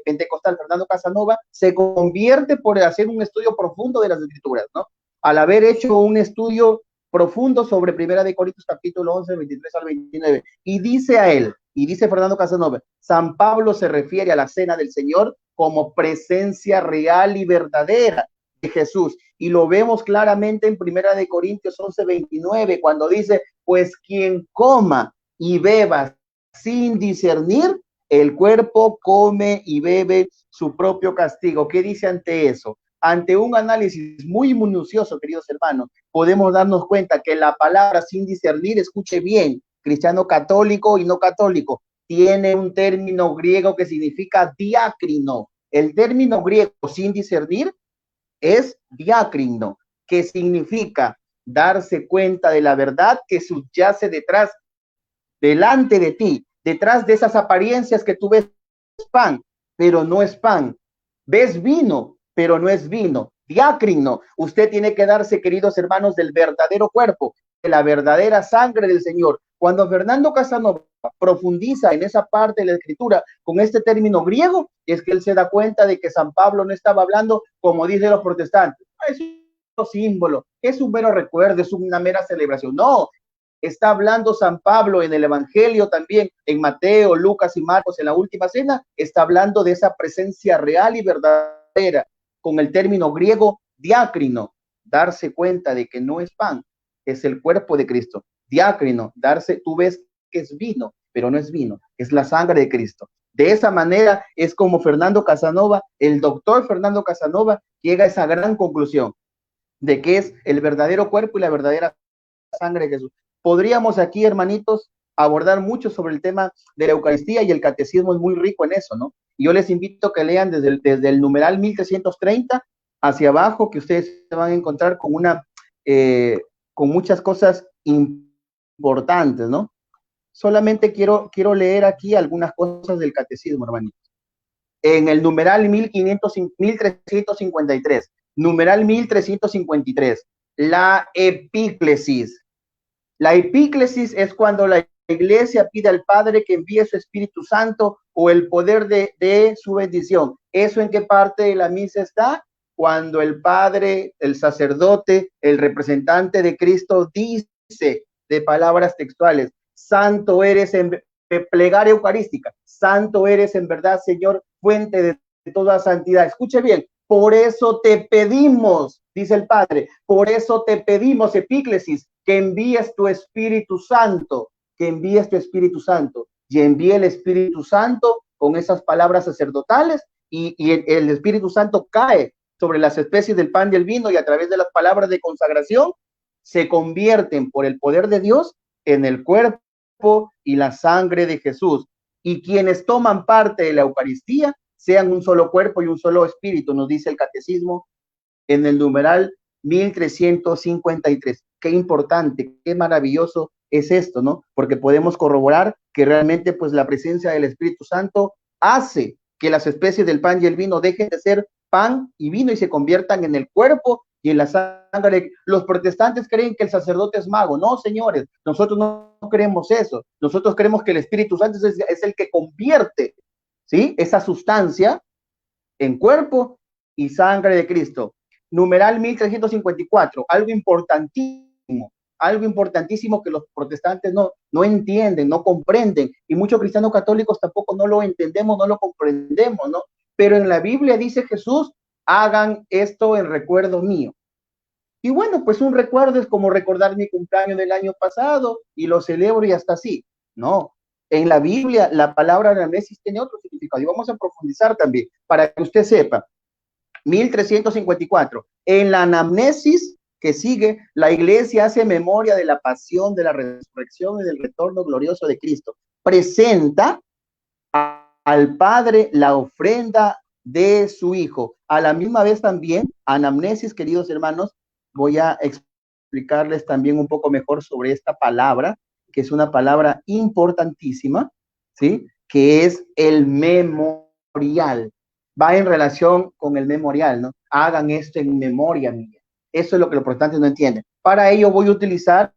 pentecostal Fernando Casanova se convierte por hacer un estudio profundo de las Escrituras, ¿no? Al haber hecho un estudio profundo sobre 1 Corintios capítulo 11, 23 al 29, y dice Fernando Casanova, San Pablo se refiere a la cena del Señor como presencia real y verdadera de Jesús, y lo vemos claramente en 1 Corintios 11, 29, cuando dice, pues quien coma y beba sin discernir, el cuerpo come y bebe su propio castigo. ¿Qué dice ante eso? Ante un análisis muy minucioso, queridos hermanos, podemos darnos cuenta que la palabra sin discernir, escuche bien, cristiano católico y no católico, tiene un término griego que significa diácrino. El término griego sin discernir es diácrino, que significa darse cuenta de la verdad que subyace detrás, delante de ti, detrás de esas apariencias que tú ves pan, pero no es pan. Ves vino, pero no es vino. Diácrino, usted tiene que darse, queridos hermanos, del verdadero cuerpo, de la verdadera sangre del Señor. Cuando Fernando Casanova profundiza en esa parte de la Escritura con este término griego, es que él se da cuenta de que San Pablo no estaba hablando como dicen los protestantes. Es un símbolo, es un mero recuerdo, es una mera celebración. No, está hablando San Pablo en el Evangelio también, en Mateo, Lucas y Marcos, en la última cena, está hablando de esa presencia real y verdadera, con el término griego diácrino, darse cuenta de que no es pan, es el cuerpo de Cristo. Diácrino, tú ves que es vino, pero no es vino, es la sangre de Cristo. De esa manera es como Fernando Casanova, el doctor Fernando Casanova, llega a esa gran conclusión de que es el verdadero cuerpo y la verdadera sangre de Jesús. Podríamos aquí, hermanitos, abordar mucho sobre el tema de la Eucaristía, y el catecismo es muy rico en eso, ¿no? Y yo les invito a que lean desde el numeral 1330 hacia abajo, que ustedes se van a encontrar con con muchas cosas importantes, ¿no? Solamente quiero leer aquí algunas cosas del catecismo, hermanitos. En el numeral 1353, numeral 1353, la epíclesis. La epíclesis es cuando la iglesia pide al Padre que envíe su Espíritu Santo o el poder de su bendición. ¿Eso en qué parte de la misa está? Cuando el Padre, el sacerdote, el representante de Cristo dice de palabras textuales: santo eres en plegaria eucarística, santo eres en verdad, Señor, fuente de toda santidad. Escuche bien, por eso te pedimos, dice el Padre, por eso te pedimos, epíclesis, que envíes tu Espíritu Santo, que envíes tu Espíritu Santo. Y envíe el Espíritu Santo con esas palabras sacerdotales, y el Espíritu Santo cae sobre las especies del pan y el vino, y a través de las palabras de consagración se convierten por el poder de Dios en el cuerpo y la sangre de Jesús. Y quienes toman parte de la Eucaristía sean un solo cuerpo y un solo espíritu, nos dice el catecismo en el numeral 1353. Qué importante, qué maravilloso es esto, ¿no? Porque podemos corroborar que realmente pues la presencia del Espíritu Santo hace que las especies del pan y el vino dejen de ser pan y vino y se conviertan en el cuerpo y en la sangre. Los protestantes creen que el sacerdote es mago. No, señores, nosotros no creemos eso. Nosotros creemos que el Espíritu Santo es el que convierte, ¿sí?, esa sustancia en cuerpo y sangre de Cristo. Numeral 1354, algo importantísimo que los protestantes no entienden, no comprenden, y muchos cristianos católicos tampoco no lo entendemos, no lo comprendemos, ¿no? Pero en la Biblia dice Jesús: hagan esto en recuerdo mío. Y bueno, pues un recuerdo es como recordar mi cumpleaños del año pasado y lo celebro y hasta así. No, en la Biblia la palabra anamnesis tiene otro significado y vamos a profundizar también para que usted sepa. 1354, en la anamnesis que sigue, la iglesia hace memoria de la pasión, de la resurrección y del retorno glorioso de Cristo. Presenta al Padre la ofrenda de su Hijo. A la misma vez también, anamnesis, queridos hermanos, voy a explicarles también un poco mejor sobre esta palabra, que es una palabra importantísima, ¿sí?, que es el memorial. Va en relación con el memorial, ¿no? Hagan esto en memoria mía. Eso es lo que los protestantes no entienden. Para ello voy a utilizar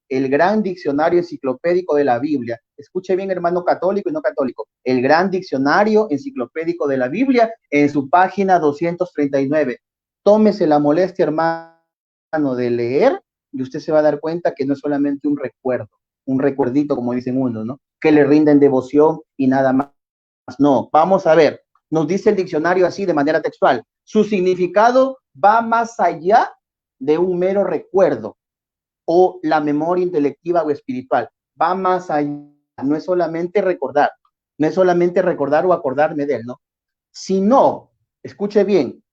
el gran diccionario enciclopédico de la Biblia. Escuche bien, hermano católico y no católico. El gran diccionario enciclopédico de la Biblia, en su página 239. Tómese la molestia, hermano, de leer, y usted se va a dar cuenta que no es solamente un recuerdo, un recuerdito, como dicen unos, ¿no?, que le rinden devoción y nada más. No, vamos a ver. Nos dice el diccionario así de manera textual: su significado va más allá de un mero recuerdo o la memoria intelectiva o espiritual. Va más allá. No es solamente recordar, no es solamente recordar o acordarme de él, ¿no? Sino, escuche bien,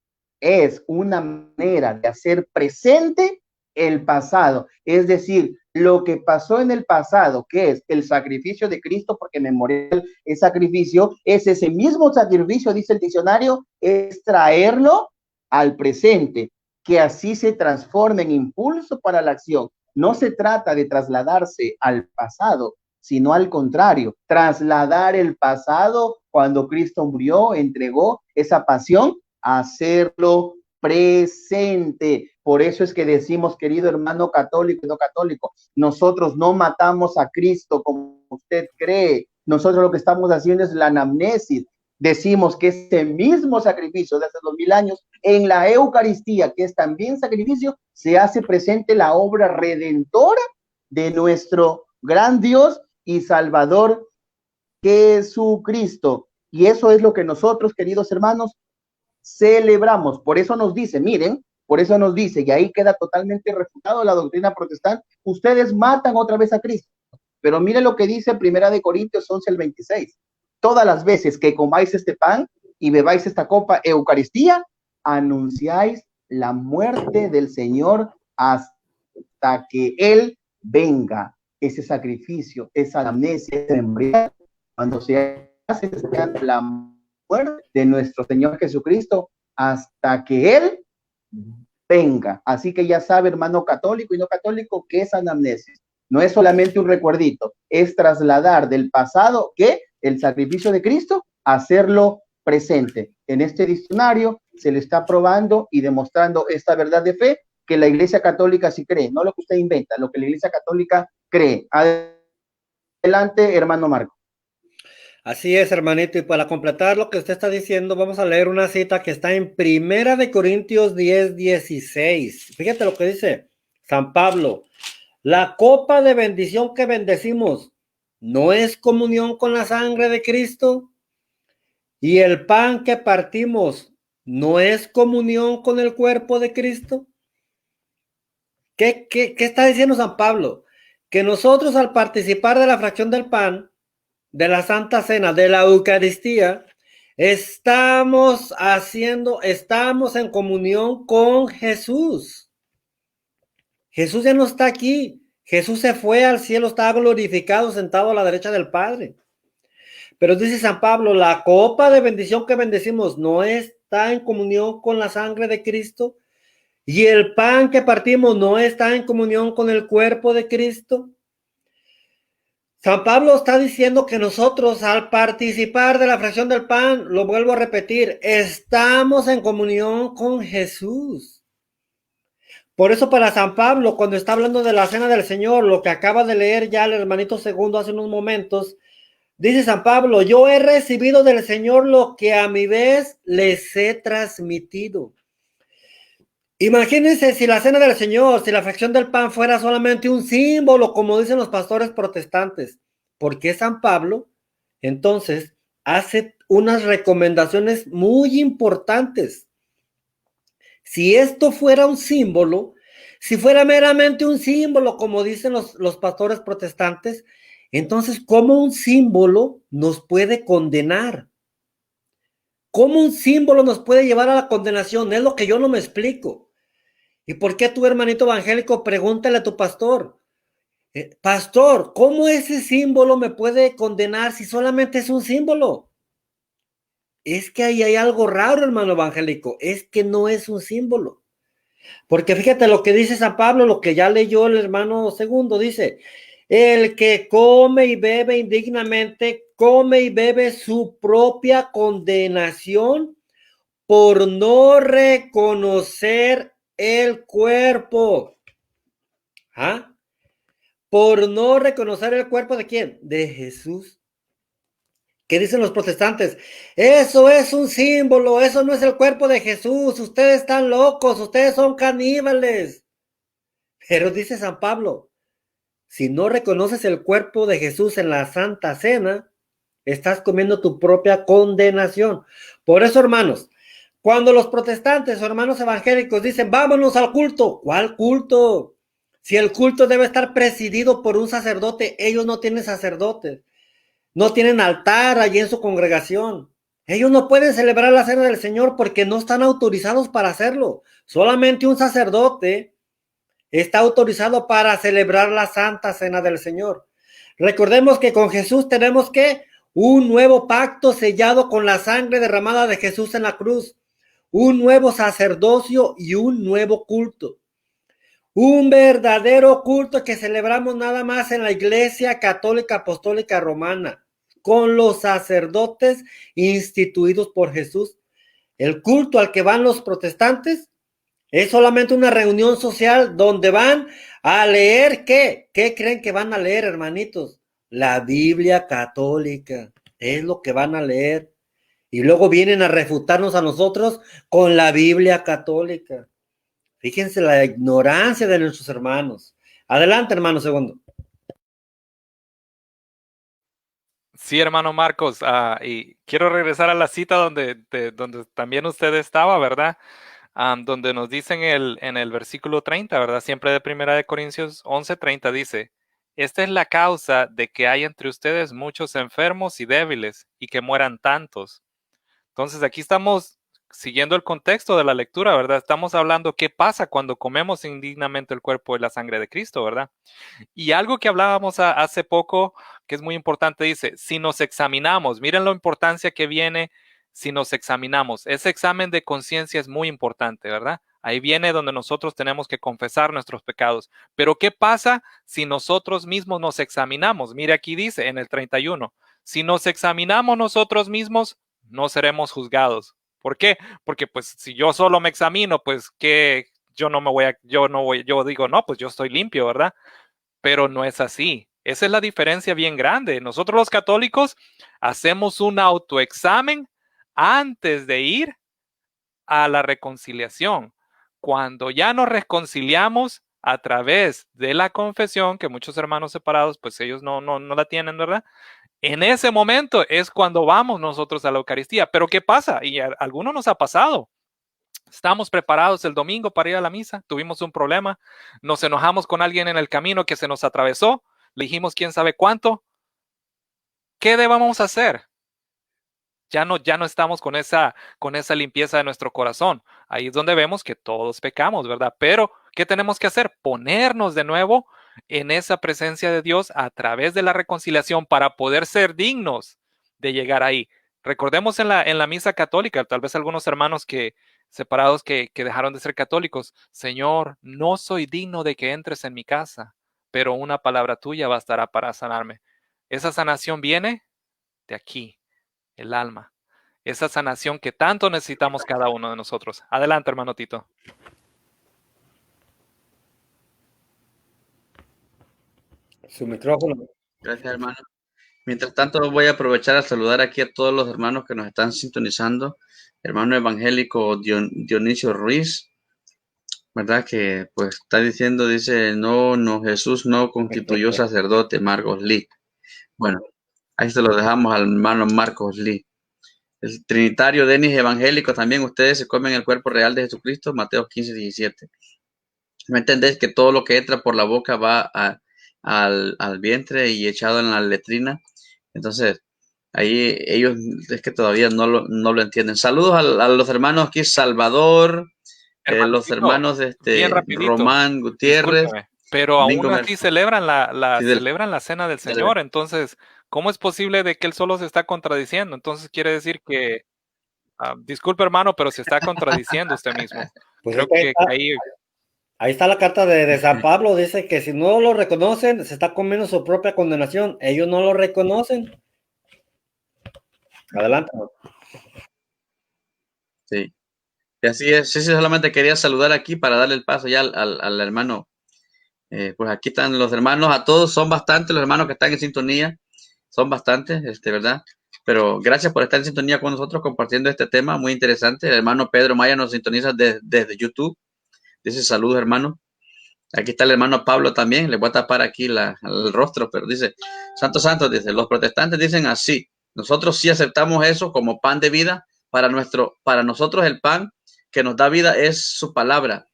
es una manera de hacer presente el pasado. Es decir, lo que pasó en el pasado, que es el sacrificio de Cristo, porque memorial es sacrificio, es ese mismo sacrificio, dice el diccionario, es traerlo al presente, que así se transforme en impulso para la acción. No se trata de trasladarse al pasado, sino al contrario, trasladar el pasado cuando Cristo murió, entregó esa pasión, hacerlo presente. Por eso es que decimos, querido hermano católico y no católico, nosotros no matamos a Cristo como usted cree. Nosotros lo que estamos haciendo es la anamnesis. Decimos que ese mismo sacrificio de hace 2000 años, en la Eucaristía, que es también sacrificio, se hace presente la obra redentora de nuestro gran Dios y Salvador Jesucristo. Y eso es lo que nosotros, queridos hermanos, celebramos. Por eso nos dice, miren, por eso nos dice, y ahí queda totalmente refutado la doctrina protestante: ustedes matan otra vez a Cristo. Pero miren lo que dice 1 Corintios 11:26. Todas las veces que comáis este pan y bebáis esta copa, Eucaristía, anunciáis la muerte del Señor hasta que Él venga. Ese sacrificio, esa amnesia, ese memorial, cuando se hace la muerte de nuestro Señor Jesucristo hasta que Él venga. Así que ya sabe, hermano católico y no católico, que es anamnesis. No es solamente un recuerdito, es trasladar del pasado, que el sacrificio de Cristo, hacerlo presente. En este diccionario se le está probando y demostrando esta verdad de fe, que la Iglesia Católica sí cree, no lo que usted inventa, lo que la Iglesia Católica cree. Adelante, hermano Marco. Así es, hermanito, y para completar lo que usted está diciendo, vamos a leer una cita que está en Primera de Corintios 10:16. Fíjate lo que dice San Pablo. La copa de bendición que bendecimos no es comunión con la sangre de Cristo, y el pan que partimos no es comunión con el cuerpo de Cristo. ¿Qué está diciendo San Pablo? Que nosotros al participar de la fracción del pan, de la Santa Cena, de la Eucaristía, estamos en comunión con Jesús. Jesús ya no está aquí. Jesús se fue al cielo, está glorificado, sentado a la derecha del Padre. Pero dice San Pablo, la copa de bendición que bendecimos no está en comunión con la sangre de Cristo, y el pan que partimos no está en comunión con el cuerpo de Cristo. San Pablo está diciendo que nosotros al participar de la fracción del pan, lo vuelvo a repetir, estamos en comunión con Jesús. Por eso para San Pablo, cuando está hablando de la cena del Señor, lo que acaba de leer ya el hermanito segundo hace unos momentos, dice San Pablo, yo he recibido del Señor lo que a mi vez les he transmitido. Imagínense si la cena del Señor, si la fracción del pan fuera solamente un símbolo, como dicen los pastores protestantes, ¿por qué San Pablo entonces hace unas recomendaciones muy importantes? Si esto fuera un símbolo, si fuera meramente un símbolo, como dicen los pastores protestantes, entonces, ¿cómo un símbolo nos puede condenar? ¿Cómo un símbolo nos puede llevar a la condenación? Es lo que yo no me explico. ¿Y por qué tu hermanito evangélico? Pregúntale a tu pastor. Pastor, ¿cómo ese símbolo me puede condenar si solamente es un símbolo? Es que ahí hay algo raro, hermano evangélico. Es que no es un símbolo. Porque fíjate lo que dice San Pablo, lo que ya leyó el hermano segundo, dice, el que come y bebe indignamente, come y bebe su propia condenación por no reconocer el cuerpo. ¿Ah? Por no reconocer el cuerpo de quién? De Jesús. ¿Qué dicen los protestantes? Eso es un símbolo, eso no es el cuerpo de Jesús, ustedes están locos, ustedes son caníbales. Pero dice San Pablo, si no reconoces el cuerpo de Jesús en la Santa Cena, estás comiendo tu propia condenación. Por eso, hermanos, cuando los protestantes o hermanos evangélicos dicen, vámonos al culto, ¿cuál culto? Si el culto debe estar presidido por un sacerdote, ellos no tienen sacerdotes. No tienen altar allí en su congregación. Ellos no pueden celebrar la cena del Señor porque no están autorizados para hacerlo. Solamente un sacerdote está autorizado para celebrar la Santa Cena del Señor. Recordemos que con Jesús tenemos que un nuevo pacto sellado con la sangre derramada de Jesús en la cruz, un nuevo sacerdocio y un nuevo culto. Un verdadero culto que celebramos nada más en la Iglesia Católica Apostólica Romana, con los sacerdotes instituidos por Jesús. El culto al que van los protestantes es solamente una reunión social donde van a leer ¿qué? ¿Qué creen que van a leer, hermanitos? La Biblia católica. Es lo que van a leer. Y luego vienen a refutarnos a nosotros con la Biblia católica. Fíjense la ignorancia de nuestros hermanos. Adelante, hermano segundo. Sí, hermano Marcos, y quiero regresar a la cita donde también usted estaba, ¿verdad? Donde nos dicen en el versículo 30, ¿verdad? Siempre de Primera de Corintios 11:30 dice, esta es la causa de que hay entre ustedes muchos enfermos y débiles y que mueran tantos. Entonces aquí estamos siguiendo el contexto de la lectura, ¿verdad? Estamos hablando qué pasa cuando comemos indignamente el cuerpo y la sangre de Cristo, ¿verdad? Y algo que hablábamos hace poco, que es muy importante, dice, si nos examinamos, miren la importancia que viene si nos examinamos. Ese examen de conciencia es muy importante, ¿verdad? Ahí viene donde nosotros tenemos que confesar nuestros pecados. Pero ¿qué pasa si nosotros mismos nos examinamos? Mire, aquí dice en el 31, si nos examinamos nosotros mismos, no seremos juzgados. ¿Por qué? Porque pues si yo solo me examino, pues ¿qué yo digo, no, pues yo estoy limpio, ¿verdad? Pero no es así. Esa es la diferencia bien grande. Nosotros los católicos hacemos un autoexamen antes de ir a la reconciliación. Cuando ya nos reconciliamos a través de la confesión, que muchos hermanos separados, pues ellos no la tienen, ¿verdad? En ese momento es cuando vamos nosotros a la Eucaristía. Pero ¿qué pasa? Y a algunos nos ha pasado. Estamos preparados el domingo para ir a la misa, tuvimos un problema, nos enojamos con alguien en el camino que se nos atravesó, le dijimos quién sabe cuánto. ¿Qué debemos hacer? Ya no estamos con esa limpieza de nuestro corazón. Ahí es donde vemos que todos pecamos, ¿verdad? Pero, ¿qué tenemos que hacer? Ponernos de nuevo en esa presencia de Dios a través de la reconciliación para poder ser dignos de llegar ahí. Recordemos en la misa católica, tal vez algunos hermanos separados que dejaron de ser católicos. Señor, no soy digno de que entres en mi casa, pero una palabra tuya bastará para sanarme. Esa sanación viene de aquí, el alma. Esa sanación que tanto necesitamos cada uno de nosotros. Adelante, hermano Tito. Su micrófono. Gracias, hermano. Mientras tanto, voy a aprovechar a saludar aquí a todos los hermanos que nos están sintonizando. Hermano evangélico Dionisio Ruiz, ¿verdad? Que pues está diciendo, dice, no, Jesús no constituyó sacerdote, Marcos Lee. Bueno, ahí se lo dejamos al hermano Marcos Lee. El trinitario Denis evangélico, también ustedes se comen el cuerpo real de Jesucristo, Mateo 15:17. ¿Me entendés? Que todo lo que entra por la boca va al vientre y echado en la letrina. Entonces, ahí ellos es que todavía no lo entienden. Saludos a los hermanos aquí, Salvador, los hermanos Román Gutiérrez. Discúlpeme, pero Domingo aún así celebran celebran la cena del del- Señor. Entonces, ¿cómo es posible de que él solo se está contradiciendo? Entonces quiere decir que, disculpe hermano, pero se está contradiciendo usted mismo. Pues Creo es que ahí está la carta de San Pablo, dice que si no lo reconocen, se está comiendo su propia condenación. Ellos no lo reconocen. Adelante. Sí. Y así es. Sí, solamente quería saludar aquí para darle el paso ya al hermano. Pues aquí están los hermanos, a todos, son bastantes los hermanos que están en sintonía, son bastantes, ¿verdad? Pero gracias por estar en sintonía con nosotros compartiendo este tema muy interesante. El hermano Pedro Maya nos sintoniza desde YouTube. Dice saludos, hermano. Aquí está el hermano Pablo también. Le voy a tapar aquí el rostro, pero dice, Santo, dice, los protestantes dicen así. Nosotros sí aceptamos eso como pan de vida. Para nosotros el pan que nos da vida es su palabra.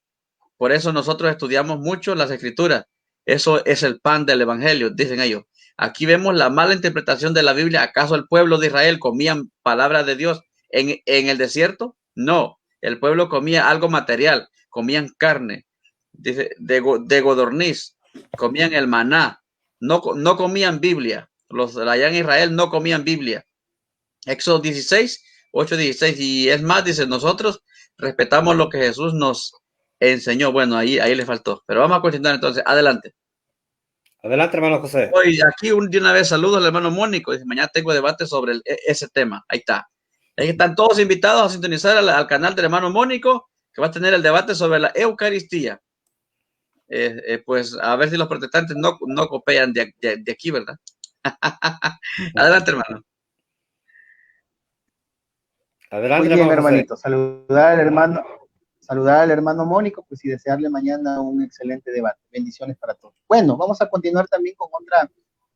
Por eso nosotros estudiamos mucho las escrituras. Eso es el pan del evangelio, dicen ellos. Aquí vemos la mala interpretación de la Biblia. ¿Acaso el pueblo de Israel comían palabra de Dios en el desierto? No, el pueblo comía algo material, comían carne, dice, de codorniz, comían el maná, no comían Biblia. Los allá en Israel no comían Biblia. Éxodo 16, 8:16, y es más, dice, nosotros respetamos lo que Jesús nos enseñó. Bueno, ahí le faltó, pero vamos a continuar entonces, adelante. Adelante, hermano José. Hoy aquí de una vez saludos al hermano Mónico, dice, mañana tengo debate sobre ese tema, ahí está. Ahí están todos invitados a sintonizar al canal del hermano Mónico, que va a tener el debate sobre la Eucaristía. Pues a ver si los protestantes no copian de aquí, ¿verdad? Adelante, hermano. Adelante, Muy bien, hermano José. hermanito. Saludar al hermano Mónico, pues y desearle mañana un excelente debate. Bendiciones para todos. Bueno, vamos a continuar también con otra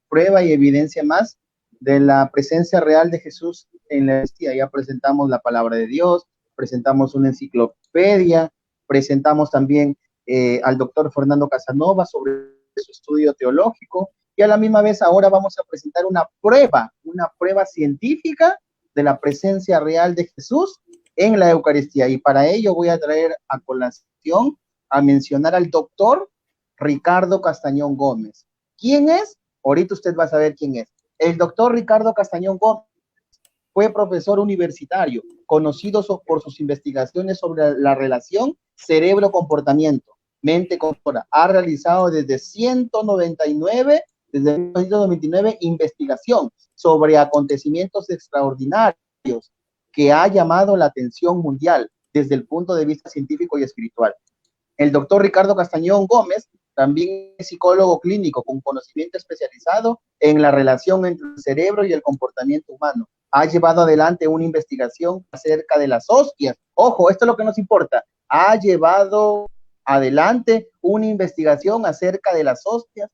prueba y evidencia más de la presencia real de Jesús en la Eucaristía. Ya presentamos la palabra de Dios, presentamos una enciclopedia, presentamos también al doctor Fernando Casanova sobre su estudio teológico, y a la misma vez ahora vamos a presentar una prueba científica de la presencia real de Jesús en la Eucaristía. Y para ello voy a traer a colación a mencionar al doctor Ricardo Castañón Gómez. ¿Quién es? Ahorita usted va a saber quién es. El doctor Ricardo Castañón Gómez fue profesor universitario, conocido por sus investigaciones sobre la relación cerebro-comportamiento, mente-corpora. Ha realizado desde 1999 investigación sobre acontecimientos extraordinarios que ha llamado la atención mundial desde el punto de vista científico y espiritual. El doctor Ricardo Castañón Gómez también es psicólogo clínico con conocimiento especializado en la relación entre el cerebro y el comportamiento humano. Ha llevado adelante una investigación acerca de las hostias. Ojo, esto es lo que nos importa. Ha llevado adelante una investigación acerca de las hostias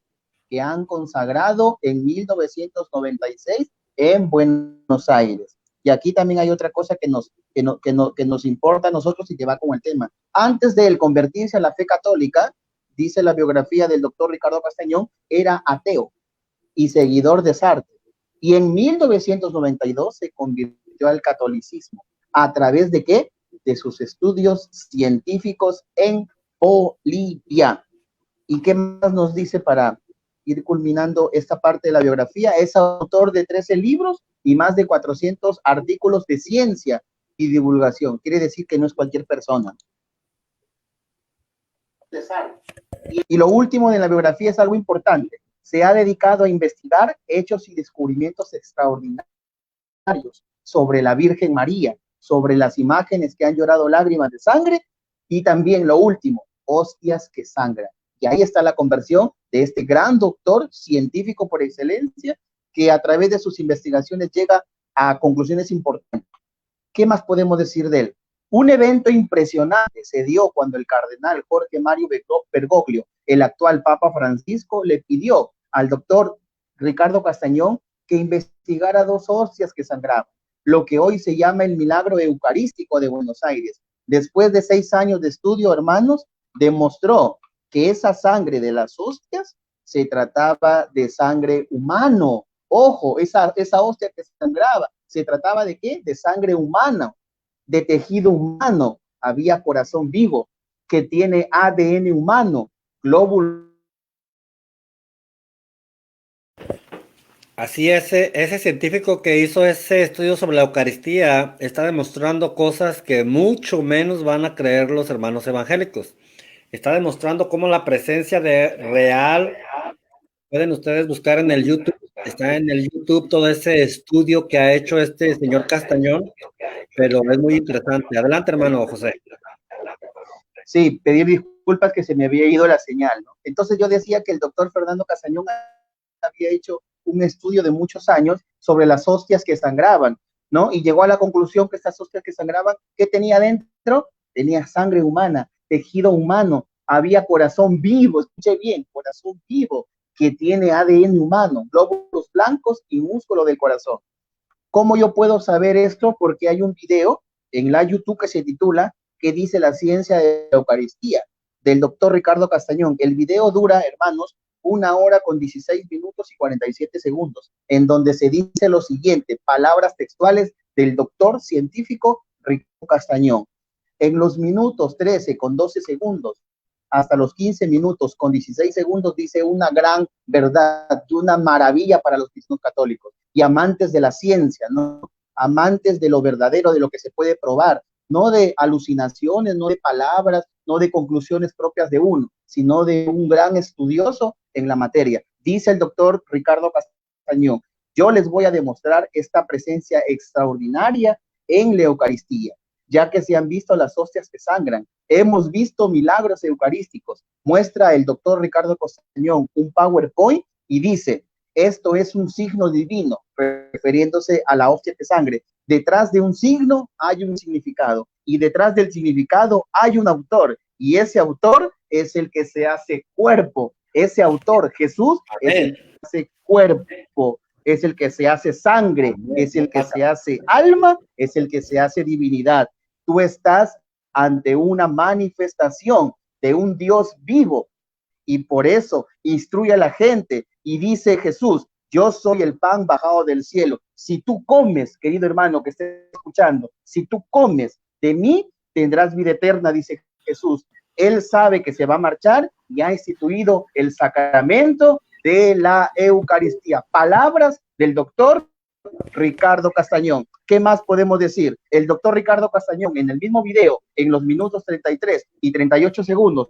que han consagrado en 1996 en Buenos Aires. Y aquí también hay otra cosa que nos importa a nosotros y que va con el tema. Antes de él convertirse a la fe católica, dice la biografía del doctor Ricardo Castañón, era ateo y seguidor de Sartre. Y en 1992 se convirtió al catolicismo. ¿A través de qué? De sus estudios científicos en Bolivia. ¿Y qué más nos dice para ir culminando esta parte de la biografía? Es autor de 13 libros y más de 400 artículos de ciencia y divulgación. Quiere decir que no es cualquier persona. Y lo último de la biografía es algo importante. Se ha dedicado a investigar hechos y descubrimientos extraordinarios sobre la Virgen María, sobre las imágenes que han llorado lágrimas de sangre y también lo último, hostias que sangran. Y ahí está la conversión de este gran doctor científico por excelencia que a través de sus investigaciones llega a conclusiones importantes. ¿Qué más podemos decir de él? Un evento impresionante se dio cuando el cardenal Jorge Mario Bergoglio, el actual Papa Francisco, le pidió al doctor Ricardo Castañón que investigara 2 hostias que sangraban, lo que hoy se llama el milagro eucarístico de Buenos Aires. Después de 6 años de estudio, hermanos, demostró que esa sangre de las hostias se trataba de sangre humano. Ojo, esa hostia que sangraba, ¿se trataba de qué? De sangre humana, de tejido humano. Había corazón vivo, que tiene ADN humano, glóbulos. Así es, ese científico que hizo ese estudio sobre la Eucaristía está demostrando cosas que mucho menos van a creer los hermanos evangélicos. Está demostrando cómo la presencia de real, pueden ustedes buscar en el YouTube, está en el YouTube todo ese estudio que ha hecho este señor Castañón, pero es muy interesante. Adelante, hermano José. Sí, pedir disculpas que se me había ido la señal, ¿no? Entonces yo decía que el doctor Fernando Castañón había hecho un estudio de muchos años sobre las hostias que sangraban, ¿no? Y llegó a la conclusión que estas hostias que sangraban, ¿qué tenía dentro? Tenía sangre humana, tejido humano, había corazón vivo, escuche bien, corazón vivo, que tiene ADN humano, glóbulos blancos y músculo del corazón. ¿Cómo yo puedo saber esto? Porque hay un video en la YouTube que se titula ¿Qué dice la ciencia de la Eucaristía? Del doctor Ricardo Castañón. El video dura, hermanos, 1 hora con 16 minutos y 47 segundos, en donde se dice lo siguiente, palabras textuales del doctor científico Ricardo Castañón. En los minutos 13 con 12 segundos hasta los 15 minutos con 16 segundos dice una gran verdad y una maravilla para los cristianos católicos y amantes de la ciencia, ¿no? Amantes de lo verdadero, de lo que se puede probar, no de alucinaciones, no de palabras, no de conclusiones propias de uno, sino de un gran estudioso en la materia. Dice el doctor Ricardo Castañón, yo les voy a demostrar esta presencia extraordinaria en la Eucaristía, ya que se han visto las hostias que sangran. Hemos visto milagros eucarísticos. Muestra el doctor Ricardo Castañón un PowerPoint y dice, esto es un signo divino, refiriéndose a la hostia que sangre. Detrás de un signo hay un significado y detrás del significado hay un autor y ese autor es el que se hace cuerpo. Ese autor, Jesús, es el que se hace cuerpo, es el que se hace sangre, es el que se hace alma, es el que se hace divinidad. Tú estás ante una manifestación de un Dios vivo y por eso instruye a la gente y dice Jesús, yo soy el pan bajado del cielo. Si tú comes, querido hermano que estés escuchando, si tú comes de mí, tendrás vida eterna, dice Jesús. Él sabe que se va a marchar y ha instituido el sacramento de la Eucaristía. Palabras del doctor Ricardo Castañón. ¿Qué más podemos decir? El doctor Ricardo Castañón en el mismo video, en los minutos 33 y 38 segundos,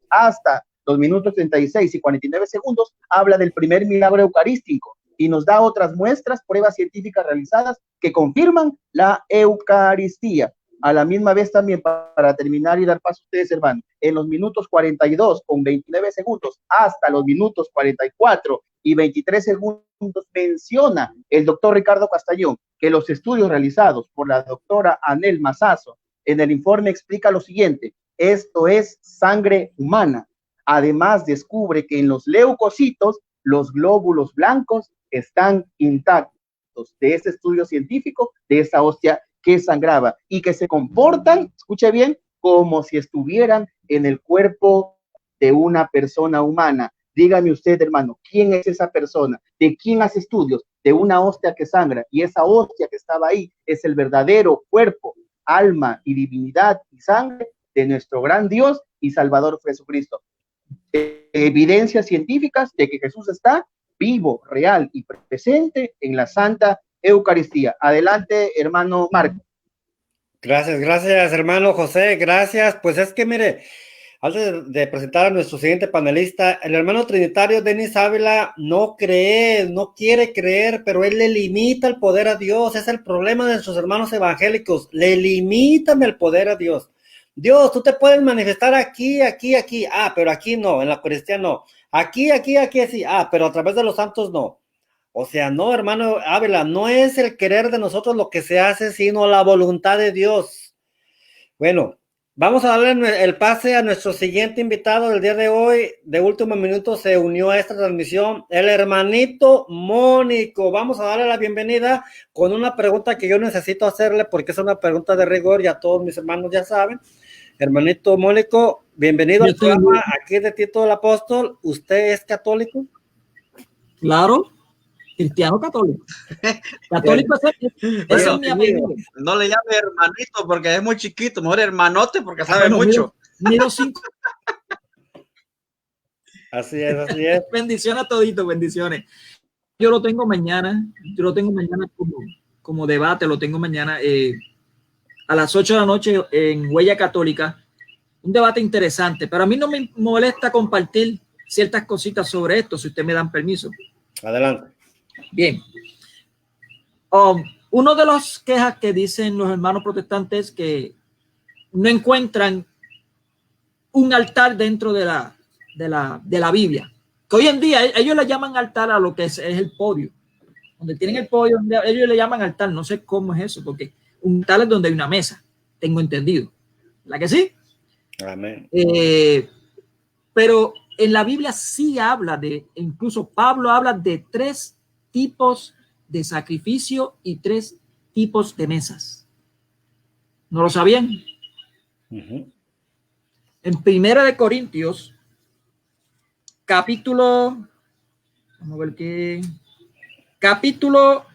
hasta los minutos 36 y 49 segundos, habla del primer milagro eucarístico y nos da otras muestras, pruebas científicas realizadas que confirman la Eucaristía. A la misma vez también, para terminar y dar paso a ustedes, hermano, en los minutos 42 con 29 segundos hasta los minutos 44 y 23 segundos menciona el doctor Ricardo Castañón que los estudios realizados por la doctora Anel Masazo en el informe explica lo siguiente: esto es sangre humana. Además, descubre que en los leucocitos los glóbulos blancos están intactos de este estudio científico, de esa hostia que sangraba y que se comportan, escuche bien, como si estuvieran en el cuerpo de una persona humana. Dígame usted, hermano, ¿quién es esa persona? ¿De quién hace estudios? De una hostia que sangra, y esa hostia que estaba ahí es el verdadero cuerpo, alma y divinidad y sangre de nuestro gran Dios y Salvador Jesucristo. Evidencias científicas de que Jesús está vivo, real y presente en la Santa Eucaristía. Adelante, hermano Marco. Gracias, hermano José, gracias. Pues es que mire, antes de presentar a nuestro siguiente panelista, el hermano trinitario Denis Ávila no cree, no quiere creer, pero él le limita el poder a Dios. Es el problema de nuestros hermanos evangélicos, le limitan el poder a Dios. Dios, tú te puedes manifestar aquí, pero aquí no, en la Eucaristía no. Aquí sí, pero a través de los santos no. O sea, no, hermano Ávila, no es el querer de nosotros lo que se hace, sino la voluntad de Dios. Bueno, vamos a darle el pase a nuestro siguiente invitado del día de hoy. De último minuto se unió a esta transmisión el hermanito Mónico. Vamos a darle la bienvenida con una pregunta que yo necesito hacerle porque es una pregunta de rigor, ya todos mis hermanos ya saben. Hermanito Mónico, bienvenido al programa aquí de Tito el Apóstol. ¿Usted es católico? Claro, cristiano católico. Católico es mi amigo. No le llame hermanito porque es muy chiquito, mejor hermanote porque sabe mucho. Mido 5. Así es. Bendiciones a toditos, bendiciones. Yo lo tengo mañana como debate, lo tengo mañana a las 8 de la noche en Huella Católica. Un debate interesante, pero a mí no me molesta compartir ciertas cositas sobre esto, si ustedes me dan permiso. Adelante. Bien. Uno de los quejas que dicen los hermanos protestantes es que no encuentran un altar dentro de la Biblia. Que hoy en día ellos le llaman altar a lo que es el podio. Donde tienen el podio, ellos le llaman altar. No sé cómo es eso, porque un altar es donde hay una mesa, tengo entendido. ¿La que sí? Amén. Pero en la Biblia sí habla incluso Pablo habla de 3 tipos de sacrificio y 3 tipos de mesas. ¿No lo sabían? Uh-huh. En 1 de Corintios, capítulo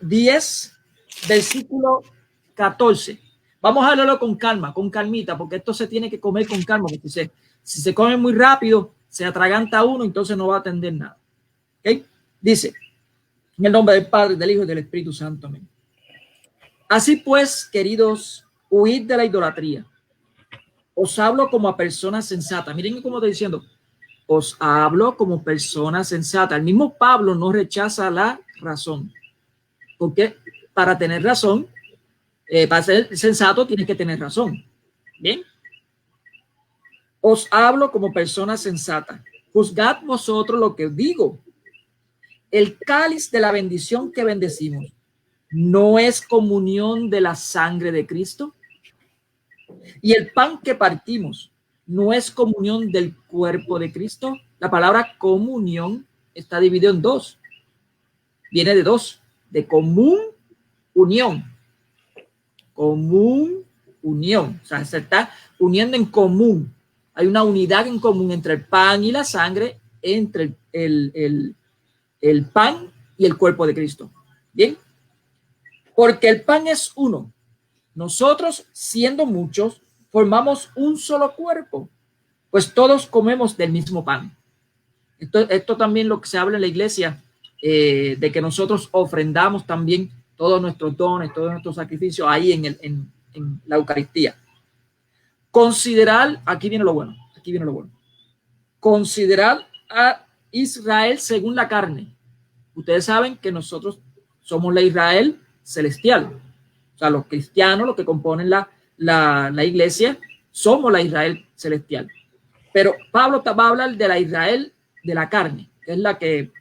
10, versículo 14. Vamos a leerlo con calma, con calmita, porque esto se tiene que comer con calma, porque si se come muy rápido, se atraganta uno, entonces no va a atender nada. ¿Okay? Dice, en el nombre del Padre, del Hijo y del Espíritu Santo. Amén. Así pues, queridos, huid de la idolatría. Os hablo como a personas sensatas. Miren cómo está diciendo. Os hablo como personas sensatas. El mismo Pablo no rechaza la razón. Porque para tener razón, para ser sensato, tienes que tener razón. Bien. Os hablo como personas sensatas. Juzgad vosotros lo que os digo. El cáliz de la bendición que bendecimos no es comunión de la sangre de Cristo. Y el pan que partimos no es comunión del cuerpo de Cristo. La palabra comunión está dividida en 2. Viene de 2, de común unión. Común unión. O sea, se está uniendo en común. Hay una unidad en común entre el pan y la sangre, entre el pan y el cuerpo de Cristo. Bien. Porque el pan es uno. Nosotros, siendo muchos, formamos un solo cuerpo, pues todos comemos del mismo pan. Esto también lo que se habla en la iglesia, de que nosotros ofrendamos también todos nuestros dones, todos nuestros sacrificios ahí en la Eucaristía. Considerar, aquí viene lo bueno. Considerar a Israel según la carne. Ustedes saben que nosotros somos la Israel celestial. O sea, los cristianos, los que componen la iglesia, somos la Israel celestial. Pero Pablo va a hablar de la Israel de la carne, que es la que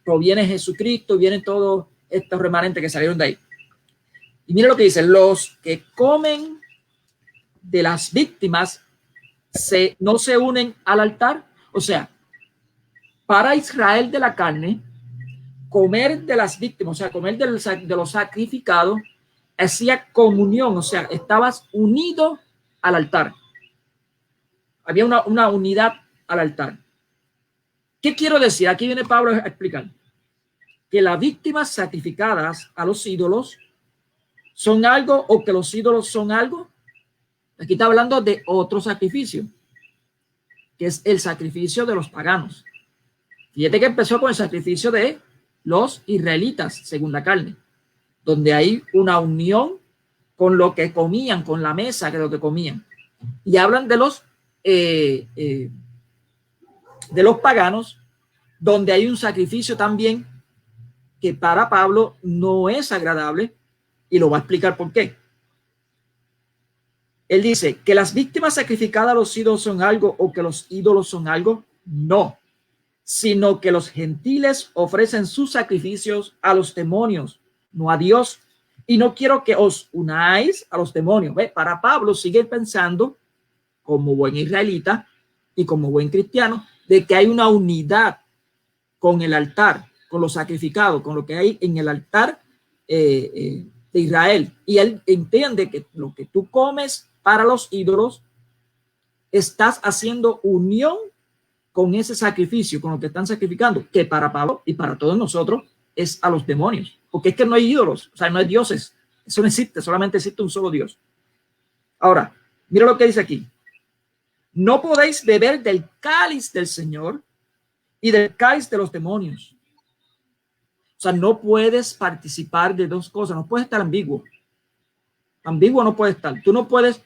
proviene de Jesucristo, vienen todos estos remanentes que salieron de ahí. Y mira lo que dice: los que comen de las víctimas no se unen al altar. O sea, para Israel de la carne, comer de las víctimas, o sea, comer de los sacrificados, hacía comunión, o sea, estabas unido al altar. Había una unidad al altar. ¿Qué quiero decir? Aquí viene Pablo a explicar que las víctimas sacrificadas a los ídolos son algo, o que los ídolos son algo. Aquí está hablando de otro sacrificio, que es el sacrificio de los paganos. Fíjate que empezó con el sacrificio de los israelitas, según la carne, donde hay una unión con lo que comían, con la mesa que lo que comían. Y hablan de los paganos, donde hay un sacrificio también que para Pablo no es agradable, y lo va a explicar por qué. Él dice que las víctimas sacrificadas a los ídolos son algo, o que los ídolos son algo. No, sino que los gentiles ofrecen sus sacrificios a los demonios, no a Dios. Y no quiero que os unáis a los demonios. ¿Ve? Para Pablo sigue pensando, como buen israelita y como buen cristiano, de que hay una unidad con el altar, con los sacrificados, con lo que hay en el altar de Israel. Y él entiende que lo que tú comes para los ídolos, estás haciendo unión con ese sacrificio, con lo que están sacrificando, que para Pablo y para todos nosotros es a los demonios, porque es que no hay ídolos, o sea, no hay dioses, eso no existe, solamente existe un solo Dios. Ahora, mira lo que dice aquí: no podéis beber del cáliz del Señor y del cáliz de los demonios. O sea, no puedes participar de dos cosas, no puedes estar ambiguo. Ambiguo no puede estar. Tú no puedes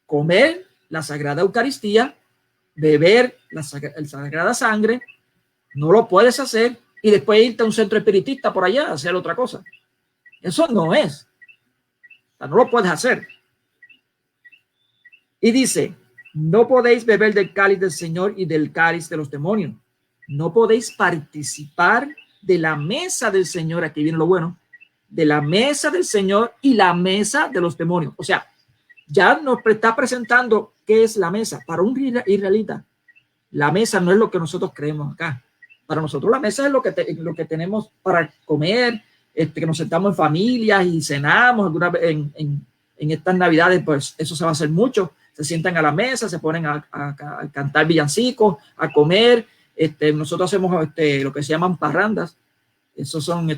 comer la Sagrada Eucaristía, beber la Sagrada Sangre, no lo puedes hacer, y después irte a un centro espiritista por allá a hacer otra cosa. Eso no es. O sea, no lo puedes hacer. Y dice: no podéis beber del cáliz del Señor y del cáliz de los demonios. No podéis participar de la mesa del Señor. Aquí viene lo bueno: de la mesa del Señor y la mesa de los demonios. O sea, ya nos está presentando qué es la mesa. Para un israelita, la mesa no es lo que nosotros creemos acá. Para nosotros la mesa es lo que tenemos para comer, que nos sentamos en familias y cenamos alguna vez en estas navidades. Pues eso se va a hacer mucho. Se sientan a la mesa, se ponen a cantar villancicos, a comer. Nosotros hacemos lo que se llaman parrandas. Esos son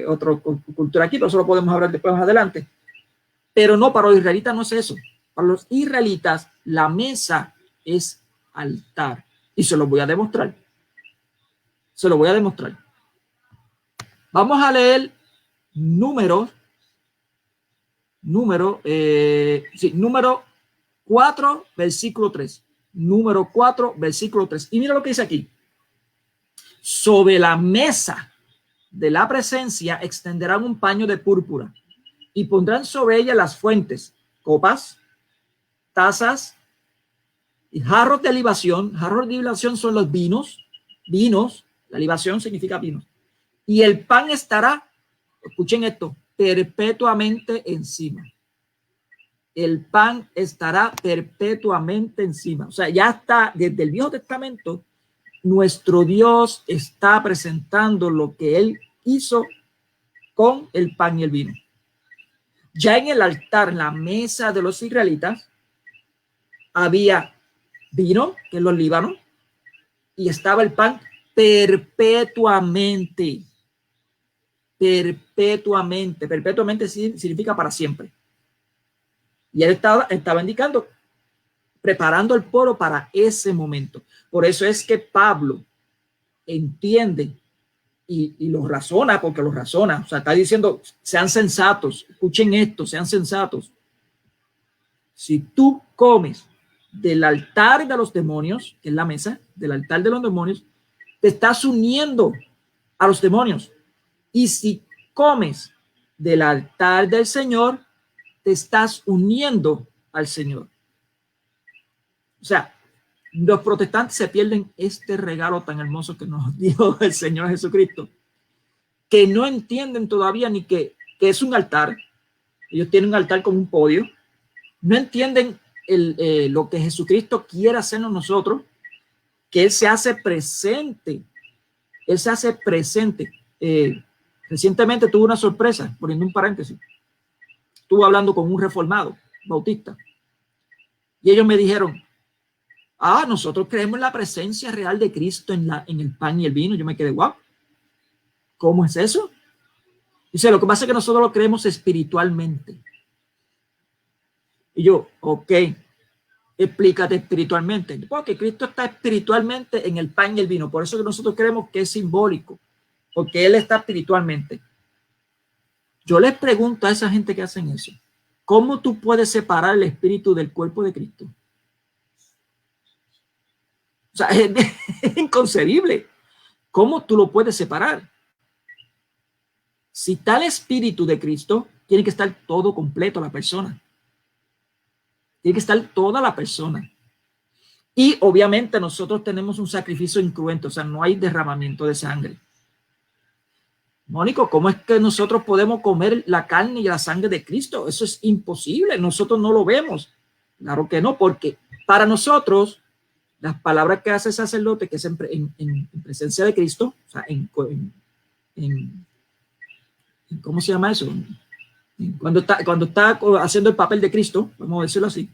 otra cultura aquí, pero eso lo podemos hablar después más adelante. Pero no, para los israelitas no es eso. Para los israelitas la mesa es altar. Y se lo voy a demostrar. Se lo voy a demostrar. Vamos a leer número 4, versículo 3. Número 4, versículo 3. Y mira lo que dice aquí: sobre la mesa de la presencia extenderán un paño de púrpura y pondrán sobre ella las fuentes, copas, tazas y jarros de libación. Jarros de libación son los vinos. La libación significa vinos. Y el pan estará, escuchen esto, perpetuamente encima. El pan estará perpetuamente encima. O sea, ya está desde el Viejo Testamento. Nuestro Dios está presentando lo que él hizo con el pan y el vino. Ya en el altar, en la mesa de los israelitas, había vino, que es los Líbanos, y estaba el pan perpetuamente. Perpetuamente. Perpetuamente significa para siempre. Y él estaba indicando, preparando el pueblo para ese momento. Por eso es que Pablo entiende y lo razona, porque lo razona. O sea, está diciendo: sean sensatos, escuchen esto, sean sensatos. Si tú comes del altar de los demonios, que es la mesa, del altar de los demonios, te estás uniendo a los demonios. Y si comes del altar del Señor, te estás uniendo al Señor. O sea, los protestantes se pierden este regalo tan hermoso que nos dio el Señor Jesucristo, que no entienden todavía ni que es un altar. Ellos tienen un altar como un podio. No entienden lo que Jesucristo quiere hacernos nosotros, que Él se hace presente. Él se hace presente. Recientemente tuve una sorpresa, poniendo un paréntesis. Estuve hablando con un reformado bautista y ellos me dijeron, nosotros creemos en la presencia real de Cristo en el pan y el vino. Yo me quedé, wow, ¿cómo es eso? Dice, lo que pasa es que nosotros lo creemos espiritualmente. Y yo, ok, explícate espiritualmente. Porque Cristo está espiritualmente en el pan y el vino. Por eso que nosotros creemos que es simbólico, porque Él está espiritualmente. Yo les pregunto a esa gente que hacen eso, ¿cómo tú puedes separar el espíritu del cuerpo de Cristo? O sea, es inconcebible. ¿Cómo tú lo puedes separar? Si está el espíritu de Cristo, tiene que estar todo completo la persona. Tiene que estar toda la persona. Y obviamente nosotros tenemos un sacrificio incruento, o sea, no hay derramamiento de sangre. Mónico, ¿cómo es que nosotros podemos comer la carne y la sangre de Cristo? Eso es imposible, nosotros no lo vemos. Claro que no, porque para nosotros, las palabras que hace el sacerdote, que es en presencia de Cristo, o sea, ¿cómo se llama eso? Cuando está haciendo el papel de Cristo, vamos a decirlo así,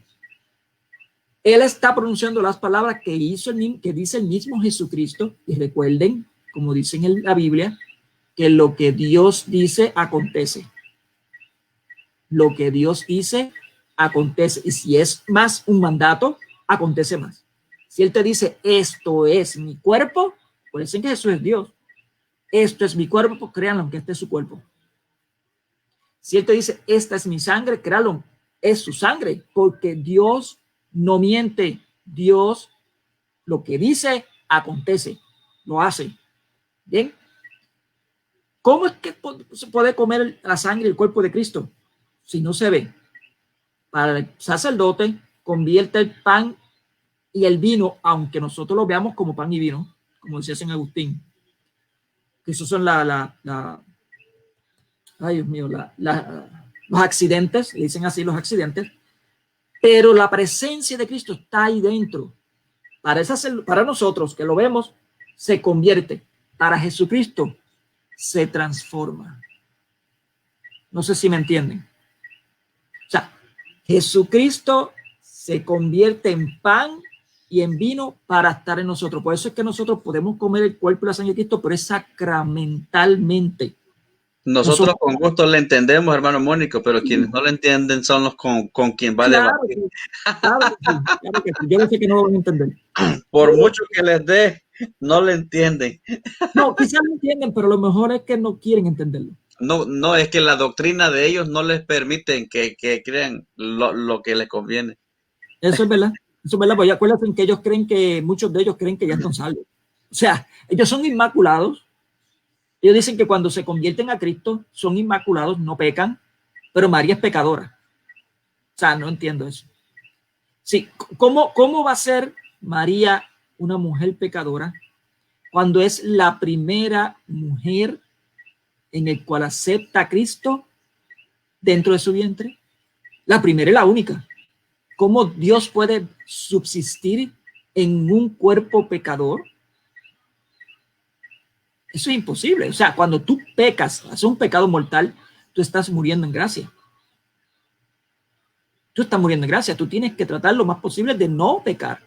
Él está pronunciando las palabras que dice el mismo Jesucristo. Y recuerden, como dice en la Biblia, que lo que Dios dice acontece. Lo que Dios dice acontece. Y si es más un mandato, acontece más. Si Él te dice, esto es mi cuerpo, pues dicen que Jesús es Dios. Esto es mi cuerpo, pues créanlo, aunque este es su cuerpo. Si Él te dice, esta es mi sangre, créanlo, es su sangre, porque Dios no miente. Dios lo que dice acontece, lo hace. Bien. ¿Cómo es que se puede comer la sangre y el cuerpo de Cristo si no se ve? Para el sacerdote convierte el pan y el vino, aunque nosotros lo veamos como pan y vino, como decía San Agustín, que esos son ay Dios mío, los accidentes, le dicen así los accidentes, pero la presencia de Cristo está ahí dentro. Para nosotros que lo vemos, se convierte. Para Jesucristo, se transforma. No sé si me entienden. O sea, Jesucristo se convierte en pan y en vino para estar en nosotros. Por eso es que nosotros podemos comer el cuerpo y la sangre de Cristo, pero es sacramentalmente. Nosotros con gusto le entendemos, hermano Mónico, pero quienes no le entienden son los con quien va a debatir. Claro que sí. Yo sé que no lo van a entender. Por mucho que les dé, no le entienden. No, quizás lo entienden, pero lo mejor es que no quieren entenderlo. No, es que la doctrina de ellos no les permiten que crean lo que les conviene. Eso es verdad, porque acuérdense que ellos creen muchos de ellos creen que ya están salvos. O sea, ellos son inmaculados. Ellos dicen que cuando se convierten a Cristo son inmaculados, no pecan, pero María es pecadora. O sea, no entiendo eso. Sí, ¿cómo va a ser María una mujer pecadora cuando es la primera mujer en el cual acepta a Cristo dentro de su vientre? La primera y la única. ¿Cómo Dios puede subsistir en un cuerpo pecador? Eso es imposible. O sea, cuando tú pecas, haces un pecado mortal, tú estás muriendo en gracia. Tú estás muriendo en gracia. Tú tienes que tratar lo más posible de no pecar.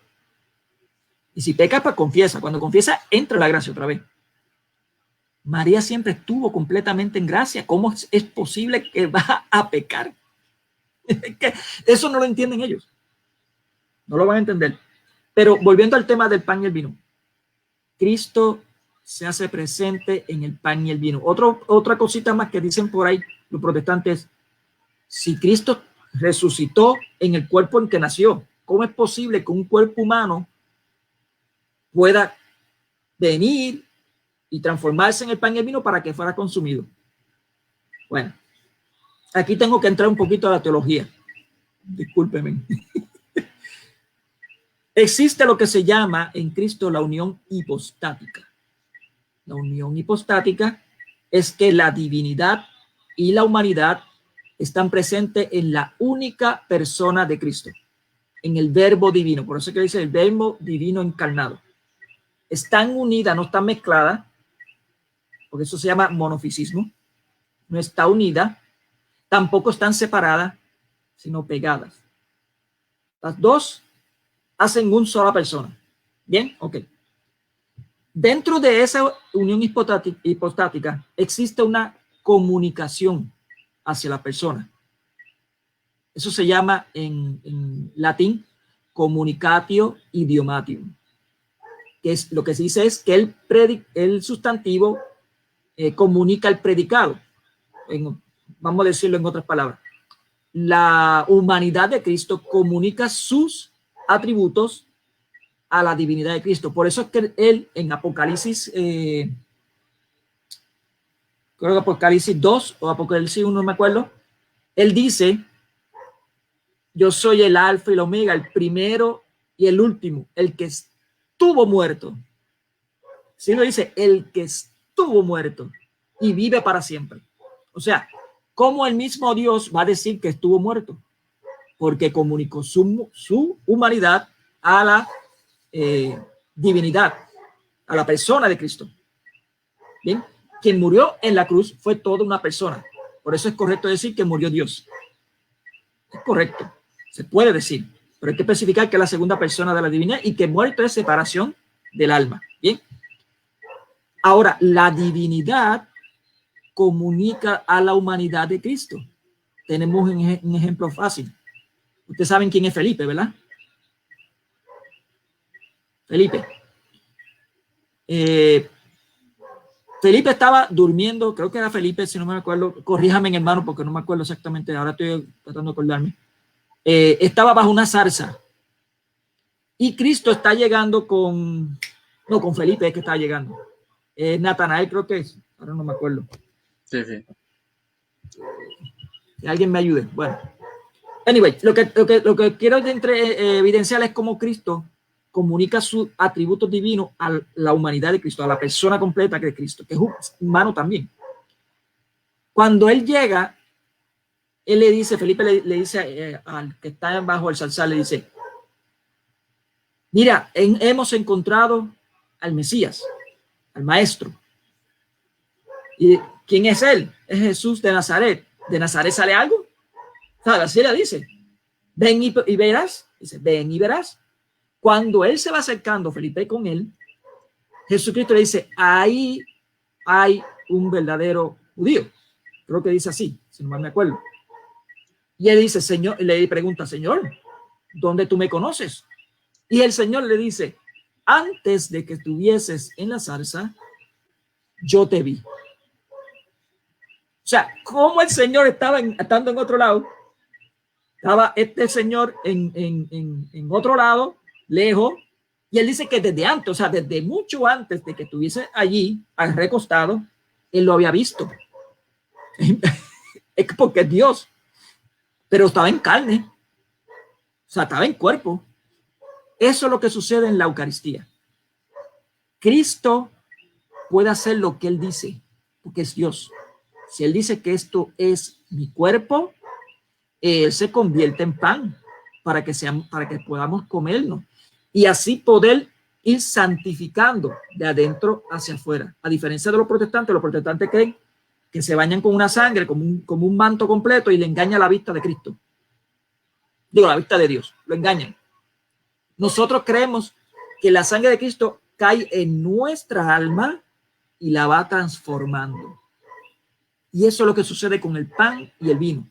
Y si pecas, pues confiesa. Cuando confiesa, entra la gracia otra vez. María siempre estuvo completamente en gracia. ¿Cómo es posible que va a pecar? Eso no lo entienden ellos. No lo van a entender. Pero volviendo al tema del pan y el vino. Cristo se hace presente en el pan y el vino. Otra cosita más que dicen por ahí los protestantes: si Cristo resucitó en el cuerpo en que nació, ¿cómo es posible que un cuerpo humano pueda venir y transformarse en el pan y el vino para que fuera consumido? Bueno, aquí tengo que entrar un poquito a la teología. Discúlpeme. Existe lo que se llama en Cristo la unión hipostática. La unión hipostática es que la divinidad y la humanidad están presentes en la única persona de Cristo, en el verbo divino. Por eso que dice el verbo divino encarnado. Están unidas, no están mezcladas, porque eso se llama monofisismo. No está unida, tampoco están separadas, sino pegadas. Las dos hacen una sola persona. ¿Bien? Ok. Dentro de esa unión hipostática existe una comunicación hacia la persona. Eso se llama en latín communicatio idiomatum, que es lo que se dice es que el sustantivo comunica el predicado. Vamos a decirlo en otras palabras. La humanidad de Cristo comunica sus atributos a la divinidad de Cristo. Por eso es que él en Apocalipsis, creo que Apocalipsis 2 o Apocalipsis 1, no me acuerdo, él dice, yo soy el alfa y el omega, el primero y el último, el que estuvo muerto. Sí lo dice, el que estuvo muerto y vive para siempre. O sea, ¿cómo el mismo Dios va a decir que estuvo muerto? Porque comunicó su humanidad a la divinidad, a la persona de Cristo. Bien, quien murió en la cruz fue toda una persona. Por eso es correcto decir que murió Dios. Es correcto, se puede decir, pero hay que especificar que es la segunda persona de la divinidad y que muerto es separación del alma. Bien, ahora la divinidad comunica a la humanidad de Cristo. Tenemos un ejemplo fácil. Ustedes saben quién es Felipe, ¿verdad? Felipe. Felipe estaba durmiendo, creo que era Felipe, si no me acuerdo, corríjame hermano porque no me acuerdo exactamente, ahora estoy tratando de acordarme. Estaba bajo una zarza y Cristo está llegando con Felipe es que está llegando. Natanael creo que es, ahora no me acuerdo. Sí. Que alguien me ayude. Bueno, anyway, lo que quiero evidenciar es cómo Cristo comunica sus atributos divinos a la humanidad de Cristo, a la persona completa que es Cristo, que es humano también. Cuando él llega, él le dice, Felipe le dice al que está bajo el zarzal, le dice, mira, hemos encontrado al Mesías, al Maestro. ¿Y quién es él? Es Jesús de Nazaret. ¿De Nazaret sale algo? ¿Sabes? Así le dice, ven y verás. Dice, ven y verás. Cuando él se va acercando, Felipe con él, Jesucristo le dice, ahí hay un verdadero judío. Creo que dice así, si no mal me acuerdo. Y él dice, Señor, le pregunta, Señor, ¿dónde tú me conoces? Y el Señor le dice, antes de que estuvieses en la zarza, yo te vi. O sea, como el Señor estaba estando en otro lado, estaba este Señor en otro lado, lejos, y él dice que desde antes, o sea, desde mucho antes de que estuviese allí, recostado, él lo había visto. Es porque es Dios, pero estaba en carne, o sea, estaba en cuerpo. Eso es lo que sucede en la Eucaristía. Cristo puede hacer lo que él dice, porque es Dios. Si él dice que esto es mi cuerpo, él se convierte en pan para que podamos comernos y así poder ir santificando de adentro hacia afuera. A diferencia de los protestantes creen que se bañan con una sangre, como un manto completo y le engaña la vista de Cristo. Digo, la vista de Dios, lo engañan. Nosotros creemos que la sangre de Cristo cae en nuestra alma y la va transformando. Y eso es lo que sucede con el pan y el vino.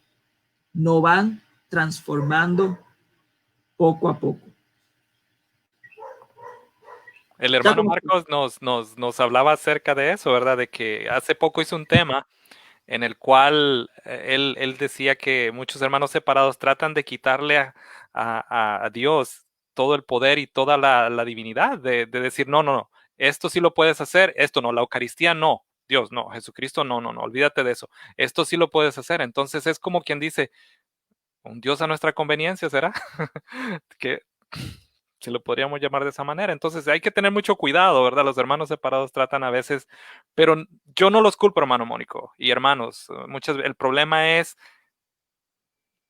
No van transformando poco a poco. El hermano Marcos nos hablaba acerca de eso, ¿verdad? De que hace poco hizo un tema en el cual él decía que muchos hermanos separados tratan de quitarle a Dios todo el poder y toda la divinidad, de decir, no, esto sí lo puedes hacer, esto no, la Eucaristía no, Dios no, Jesucristo no, olvídate de eso, esto sí lo puedes hacer. Entonces es como quien dice, un Dios a nuestra conveniencia, ¿será? Que si lo podríamos llamar de esa manera. Entonces hay que tener mucho cuidado, ¿verdad? Los hermanos separados tratan a veces, pero yo no los culpo, hermano Mónico y hermanos. El problema es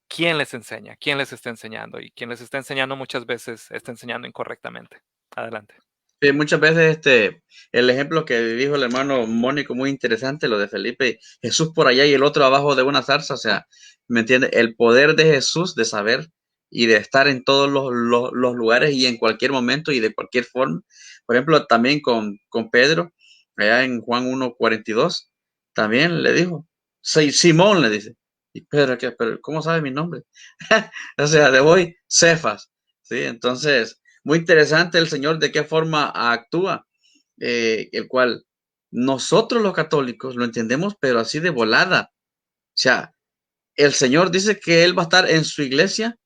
quién les enseña, quién les está enseñando, y quien les está enseñando muchas veces está enseñando incorrectamente. Adelante. Sí, muchas veces el ejemplo que dijo el hermano Mónico, muy interesante, lo de Felipe, Jesús por allá y el otro abajo de una zarza, o sea, ¿me entiende? El poder de Jesús de saber y de estar en todos los lugares y en cualquier momento y de cualquier forma. Por ejemplo, también con Pedro, allá en Juan 1:42, también le dijo, soy Simón, le dice. Y Pedro, ¿Pero cómo sabe mi nombre? O sea, le voy Cefas, ¿sí? Entonces, muy interesante el Señor de qué forma actúa, el cual nosotros los católicos lo entendemos, pero así de volada. O sea, el Señor dice que Él va a estar en su iglesia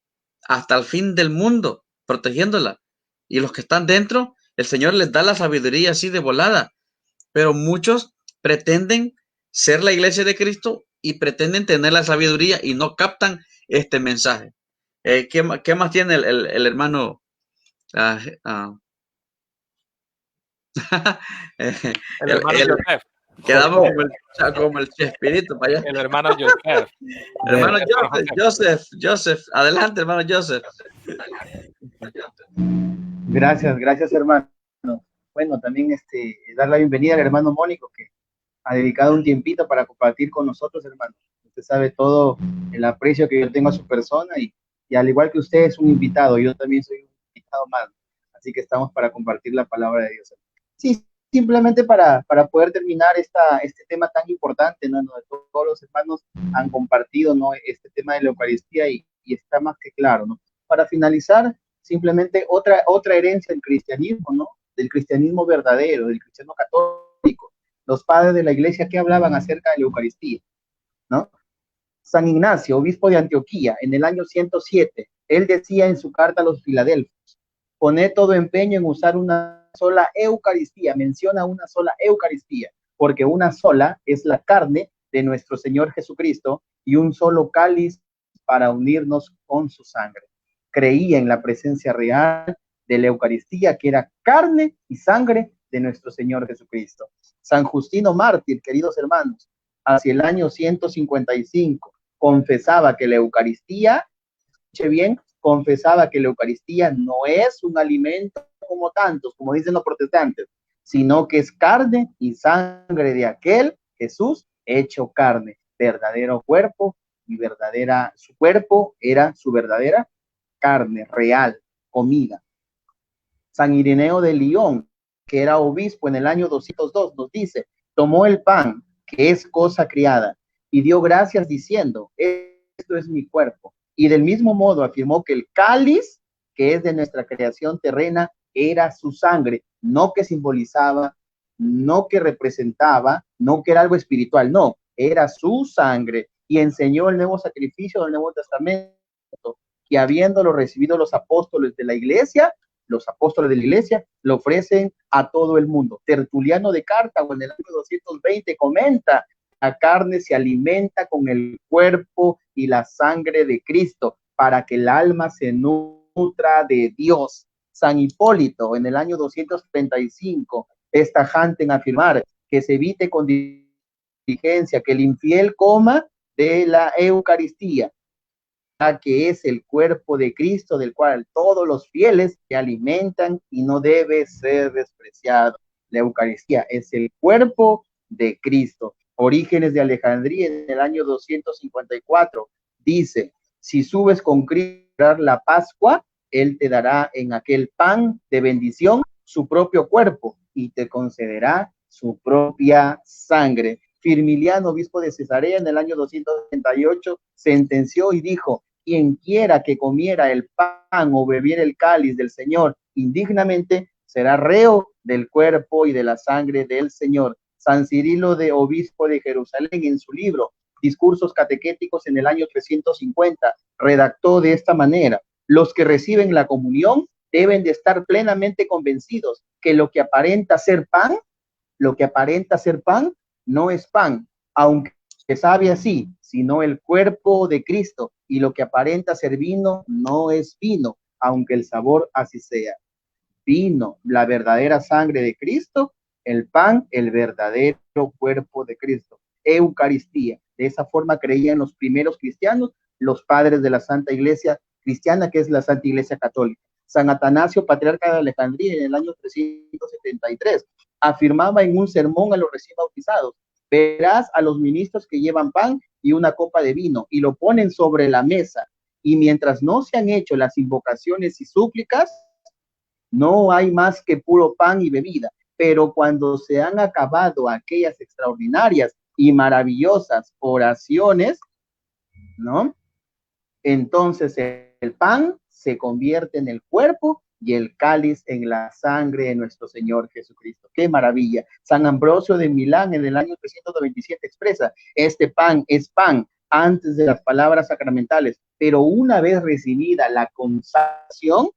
hasta el fin del mundo, protegiéndola. Y los que están dentro, el Señor les da la sabiduría así de volada. Pero muchos pretenden ser la iglesia de Cristo y pretenden tener la sabiduría y no captan este mensaje. ¿Qué más tiene el hermano? Ah, ah. El hermano Joseph. Quedamos como el Chespirito para allá. El hermano Joseph. Hermano Joseph, adelante, hermano Joseph. Gracias, hermano. Bueno, también dar la bienvenida al hermano Mónico, que ha dedicado un tiempito para compartir con nosotros, hermano. Usted sabe todo el aprecio que yo tengo a su persona y al igual que usted es un invitado, yo también soy un invitado más. Así que estamos para compartir la palabra de Dios. Sí, simplemente para poder terminar este tema tan importante, ¿no? Donde todos los hermanos han compartido, ¿no? Este tema de la Eucaristía y está más que claro, ¿no? Para finalizar, simplemente otra herencia del cristianismo, ¿no? Del cristianismo verdadero, del cristianismo católico. Los padres de la iglesia que hablaban acerca de la Eucaristía, ¿no? San Ignacio, obispo de Antioquía, en el año 107, él decía en su carta a los filadelfos: poned todo empeño en usar una sola Eucaristía, menciona una sola Eucaristía, porque una sola es la carne de nuestro Señor Jesucristo y un solo cáliz para unirnos con su sangre. Creía en la presencia real de la Eucaristía, que era carne y sangre de nuestro Señor Jesucristo. San Justino Mártir, queridos hermanos, hacia el año 155, confesaba que la Eucaristía, escuche bien, confesaba que la Eucaristía no es un alimento como tantos, como dicen los protestantes, sino que es carne y sangre de aquel Jesús hecho carne, verdadero cuerpo y verdadera, su cuerpo era su verdadera carne, real, comida. San Ireneo de Lyon, que era obispo en el año 202, nos dice: tomó el pan, que es cosa criada, y dio gracias diciendo: esto es mi cuerpo. Y del mismo modo afirmó que el cáliz, que es de nuestra creación terrena, era su sangre, no que simbolizaba, no que representaba, no que era algo espiritual, no, era su sangre. Y enseñó el nuevo sacrificio del Nuevo Testamento, que habiéndolo recibido los apóstoles de la iglesia, lo ofrecen a todo el mundo. Tertuliano de Cartago en el año 220 comenta: la carne se alimenta con el cuerpo y la sangre de Cristo para que el alma se nutra de Dios. San Hipólito en el año 235 es tajante en afirmar que se evite con diligencia que el infiel coma de la Eucaristía, que es el cuerpo de Cristo, del cual todos los fieles se alimentan y no debe ser despreciado. La Eucaristía es el cuerpo de Cristo. Orígenes de Alejandría en el año 254 dice: si subes con Cristo la Pascua, Él te dará en aquel pan de bendición su propio cuerpo y te concederá su propia sangre. Firmiliano, obispo de Cesarea, en el año 278, sentenció y dijo: quien quiera que comiera el pan o bebiera el cáliz del Señor indignamente, será reo del cuerpo y de la sangre del Señor. San Cirilo, de obispo de Jerusalén, en su libro Discursos Catequéticos en el año 350, redactó de esta manera: los que reciben la comunión deben de estar plenamente convencidos que lo que aparenta ser pan no es pan, aunque sabe así, sino el cuerpo de Cristo, y lo que aparenta ser vino no es vino, aunque el sabor así sea. Vino, la verdadera sangre de Cristo, el pan, el verdadero cuerpo de Cristo. Eucaristía. De esa forma creían los primeros cristianos, los padres de la Santa Iglesia cristiana, que es la Santa Iglesia Católica. San Atanasio, patriarca de Alejandría, en el año 373, afirmaba en un sermón a los recién bautizados: verás a los ministros que llevan pan y una copa de vino y lo ponen sobre la mesa, y mientras no se han hecho las invocaciones y súplicas, no hay más que puro pan y bebida. Pero cuando se han acabado aquellas extraordinarias y maravillosas oraciones, ¿no? Entonces el pan se convierte en el cuerpo y el cáliz en la sangre de nuestro Señor Jesucristo. ¡Qué maravilla! San Ambrosio de Milán en el año 327 expresa: este pan es pan antes de las palabras sacramentales, pero una vez recibida la consagración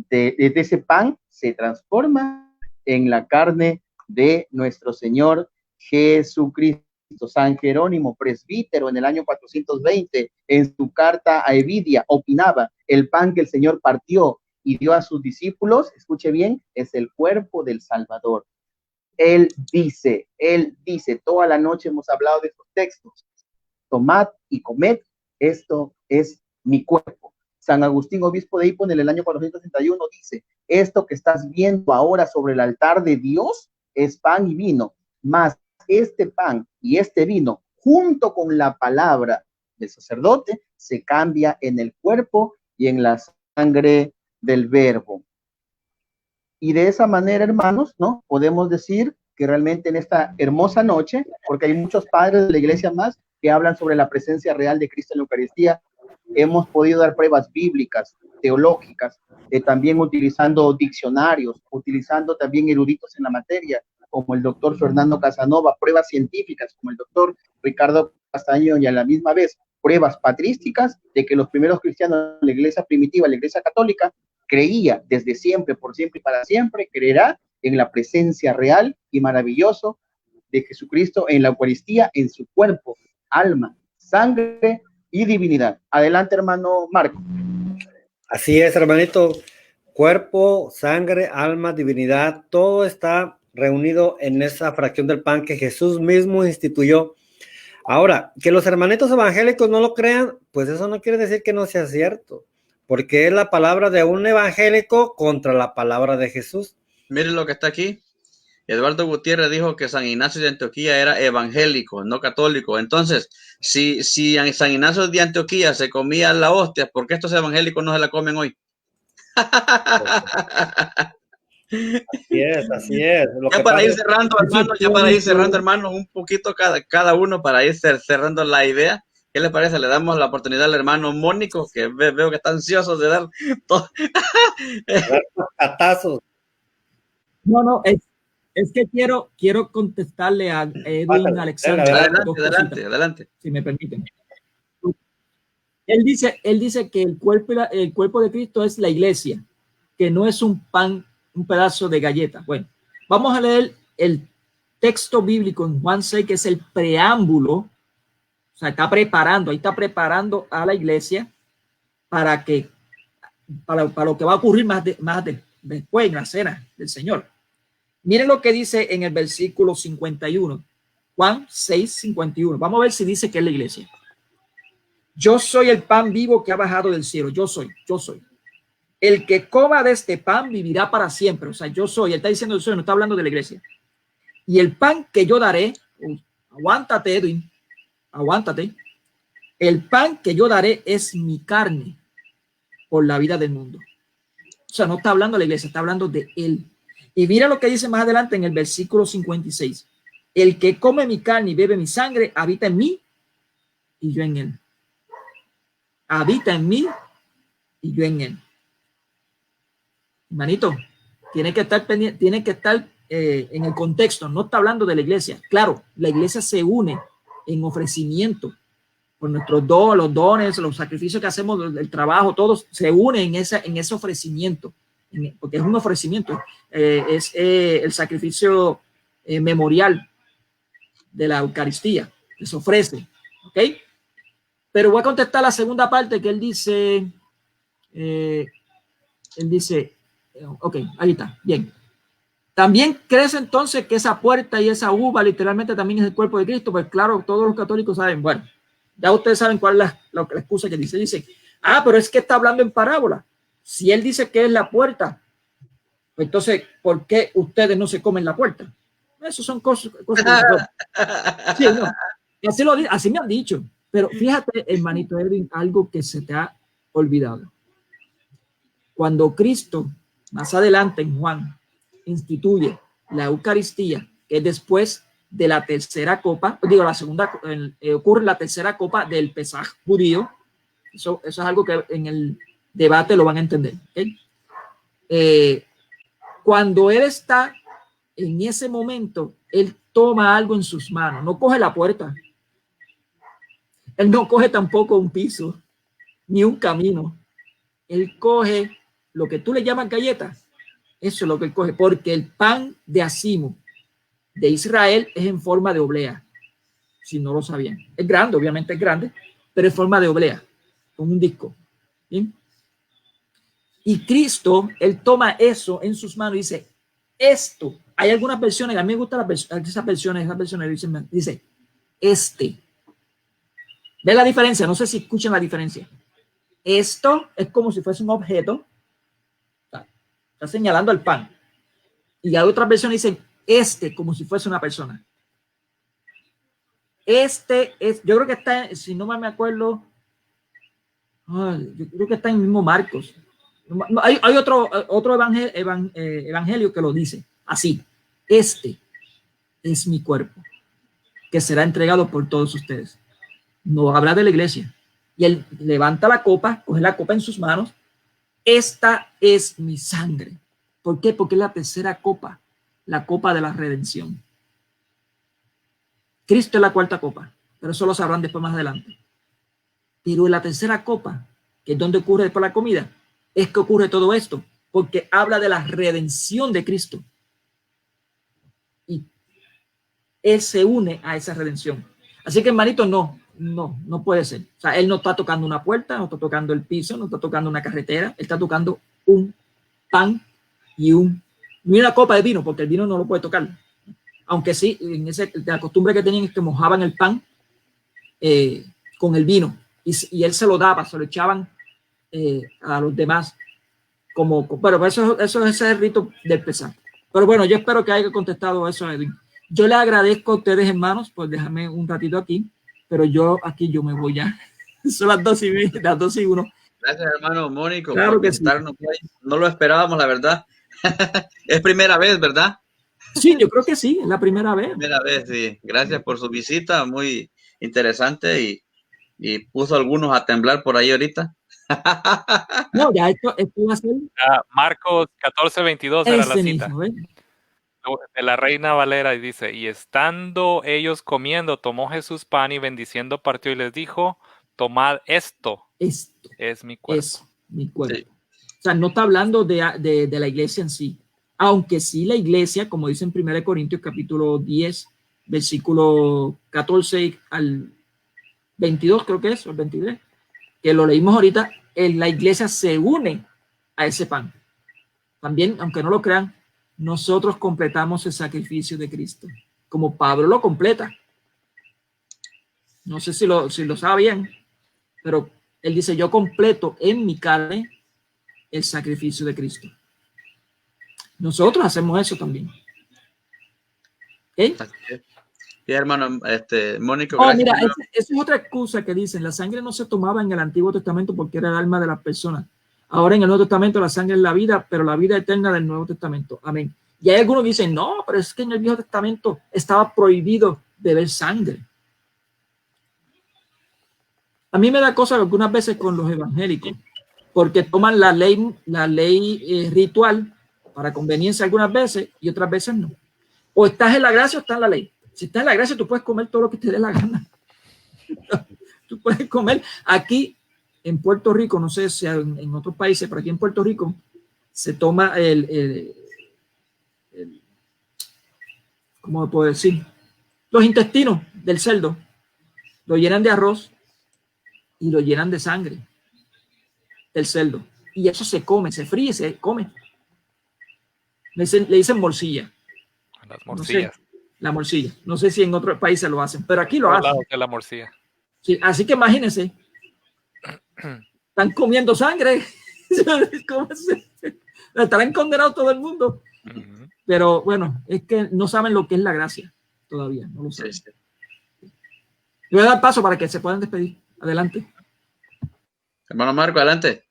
de ese pan, se transforma en la carne de nuestro Señor Jesucristo. San Jerónimo, presbítero, en el año 420, en su carta a Evidia, opinaba: el pan que el Señor partió y dio a sus discípulos, escuche bien, es el cuerpo del Salvador. Él dice, toda la noche hemos hablado de estos textos: tomad y comed, esto es mi cuerpo. San Agustín, obispo de Hipona, en el año 461, dice: esto que estás viendo ahora sobre el altar de Dios es pan y vino, mas este pan y este vino, junto con la palabra del sacerdote, se cambia en el cuerpo y en la sangre del Verbo. Y de esa manera, hermanos, ¿no? Podemos decir que realmente en esta hermosa noche, porque hay muchos padres de la iglesia más que hablan sobre la presencia real de Cristo en la Eucaristía, hemos podido dar pruebas bíblicas, teológicas, también utilizando diccionarios, utilizando también eruditos en la materia, como el doctor Fernando Casanova, pruebas científicas, como el doctor Ricardo Castaño, y a la misma vez pruebas patrísticas de que los primeros cristianos de la iglesia primitiva, la iglesia católica, creía desde siempre, por siempre y para siempre, creerá en la presencia real y maravilloso de Jesucristo en la Eucaristía, en su cuerpo, alma, sangre y divinidad. Adelante, hermano Marco. Así es, hermanito. Cuerpo, sangre, alma, divinidad, todo está reunido en esa fracción del pan que Jesús mismo instituyó. Ahora, que los hermanitos evangélicos no lo crean, pues eso no quiere decir que no sea cierto, porque es la palabra de un evangélico contra la palabra de Jesús. Miren lo que está aquí. Eduardo Gutiérrez dijo que San Ignacio de Antioquía era evangélico, no católico. Entonces, si San Ignacio de Antioquía se comía la hostia, ¿por qué estos evangélicos no se la comen hoy? Así es. Ya para ir cerrando, hermanos, un poquito cada uno para ir cerrando la idea. ¿Qué le parece? Le damos la oportunidad al hermano Mónico, que veo que está ansioso de dar todo. Catazos. No, es que quiero contestarle a Edwin Alexander. Adelante. Si me permiten. Él dice que el cuerpo de Cristo es la iglesia, que no es un pan, un pedazo de galleta. Bueno, vamos a leer el texto bíblico en Juan 6, que es el preámbulo. O sea, está preparando a la iglesia para lo que va a ocurrir más después en la cena del Señor. Miren lo que dice en el versículo 51, Juan 6, 51. Vamos a ver si dice que es la iglesia. Yo soy el pan vivo que ha bajado del cielo. Yo soy. El que coma de este pan vivirá para siempre. O sea, yo soy. Él está diciendo yo soy, no está hablando de la iglesia. Y el pan que yo daré, aguántate, Edwin, aguántate. El pan que yo daré es mi carne por la vida del mundo. O sea, no está hablando de la iglesia, está hablando de él. Y mira lo que dice más adelante en el versículo 56. El que come mi carne y bebe mi sangre habita en mí y yo en él. Habita en mí y yo en él. Hermanito, tiene que estar pendiente, tiene que estar en el contexto. No está hablando de la iglesia. Claro, la iglesia se une en ofrecimiento por nuestros los dones, los sacrificios que hacemos, el trabajo, todos se unen en ese ofrecimiento, porque es un ofrecimiento, es el sacrificio memorial de la Eucaristía. les ofrece, ¿ok? Pero voy a contestar la segunda parte que él dice, ok, ahí está, bien. ¿También crees entonces que esa puerta y esa uva literalmente también es el cuerpo de Cristo? Pues claro, todos los católicos saben, bueno, ya ustedes saben cuál es la excusa que dice. Dice, pero es que está hablando en parábola. Si él dice que es la puerta, pues entonces, ¿por qué ustedes no se comen la puerta? Eso son cosas sí, no, así me han dicho. Pero fíjate, hermanito Edwin, algo que se te ha olvidado. Cuando Cristo, más adelante en Juan, instituye la Eucaristía, que es después de la tercera copa, digo, la segunda, ocurre la tercera copa del Pesaj judío. Eso es algo que en el debate lo van a entender. ¿Okay? Cuando él está en ese momento, él toma algo en sus manos, no coge la puerta. Él no coge tampoco un piso, ni un camino. Él coge lo que tú le llamas galletas. Eso es lo que él coge, porque el pan de Asimo de Israel es en forma de oblea, si no lo sabían. Es grande, obviamente es grande, pero es forma de oblea, con un disco. ¿Sí? Y Cristo, él toma eso en sus manos y dice, esto, hay algunas versiones, a mí me gustan esas versiones dice, ¿ves la diferencia? No sé si escuchan la diferencia. Esto es como si fuese un objeto, está señalando al pan. Y hay otras versiones que dicen, como si fuese una persona. Yo creo que está, si no me acuerdo, yo creo que está en el mismo Marcos. Hay otro evangelio que lo dice así, este es mi cuerpo, que será entregado por todos ustedes. No habla de la iglesia. Y él levanta la copa, coge la copa en sus manos. Esta es mi sangre. ¿Por qué? Porque es la tercera copa, la copa de la redención. Cristo es la cuarta copa, pero eso lo sabrán después más adelante. Pero en la tercera copa, que es donde ocurre después la comida, es que ocurre todo esto, porque habla de la redención de Cristo. Y él se une a esa redención. Así que, hermanito, no puede ser. O sea, él no está tocando una puerta, no está tocando el piso, no está tocando una carretera, él está tocando un pan y una copa de vino, porque el vino no lo puede tocar. Aunque sí, la costumbre que tenían es que mojaban el pan con el vino y él se lo daba, se lo echaban a los demás. Pero eso es ese rito del Pesaj. Pero bueno, yo espero que haya contestado eso, Edwin. Yo le agradezco a ustedes, hermanos, por dejarme un ratito aquí, pero yo me voy ya. Son las 2:01. Gracias, hermano Mónico, claro por que visitarnos. Sí. No lo esperábamos, la verdad. Es primera vez, ¿verdad? Sí, yo creo que sí, es la primera vez. Primera vez, sí. Gracias por su visita, muy interesante y puso a algunos a temblar por ahí ahorita. No, ya esto va a ser. Marcos 14:22 era la cita. Mismo, ¿eh? De la Reina Valera y dice, y estando ellos comiendo, tomó Jesús pan y bendiciendo partió y les dijo, tomad esto es mi cuerpo. Es mi cuerpo. Sí. O sea, no está hablando de la iglesia en sí, aunque sí la iglesia, como dice en 1 Corintios capítulo 10, versículo 14 al 22, creo que es, o el 23, que lo leímos ahorita, la iglesia se une a ese pan. También, aunque no lo crean, nosotros completamos el sacrificio de Cristo, como Pablo lo completa. No sé si lo sabían, pero él dice, yo completo en mi carne el sacrificio de Cristo. Nosotros hacemos eso también. ¿Okay? Sí, hermano, Mónico. Mira, esa es otra excusa que dicen, la sangre no se tomaba en el Antiguo Testamento porque era el alma de las personas. Ahora en el Nuevo Testamento la sangre es la vida, pero la vida eterna del Nuevo Testamento. Amén. Y hay algunos que dicen, no, pero es que en el Viejo Testamento estaba prohibido beber sangre. A mí me da cosa algunas veces con los evangélicos, porque toman la ley ritual para conveniencia algunas veces y otras veces no. O estás en la gracia o estás en la ley. Si estás en la gracia, tú puedes comer todo lo que te dé la gana. Tú puedes comer aquí en Puerto Rico, no sé si en otros países, pero aquí en Puerto Rico se toma ¿cómo puedo decir? Los intestinos del cerdo lo llenan de arroz y lo llenan de sangre, el cerdo. Y eso se come, se fríe, se come. Le dicen morcilla. Las morcillas. No sé, la morcilla. No sé si en otros países lo hacen, pero aquí lo hacen. De la morcilla. Sí, así que imagínense, están comiendo sangre. Estarán condenados todo el mundo. Pero bueno, es que no saben lo que es la gracia todavía, no lo saben. Le voy a dar paso para que se puedan despedir. Adelante. Hermano Marco, adelante.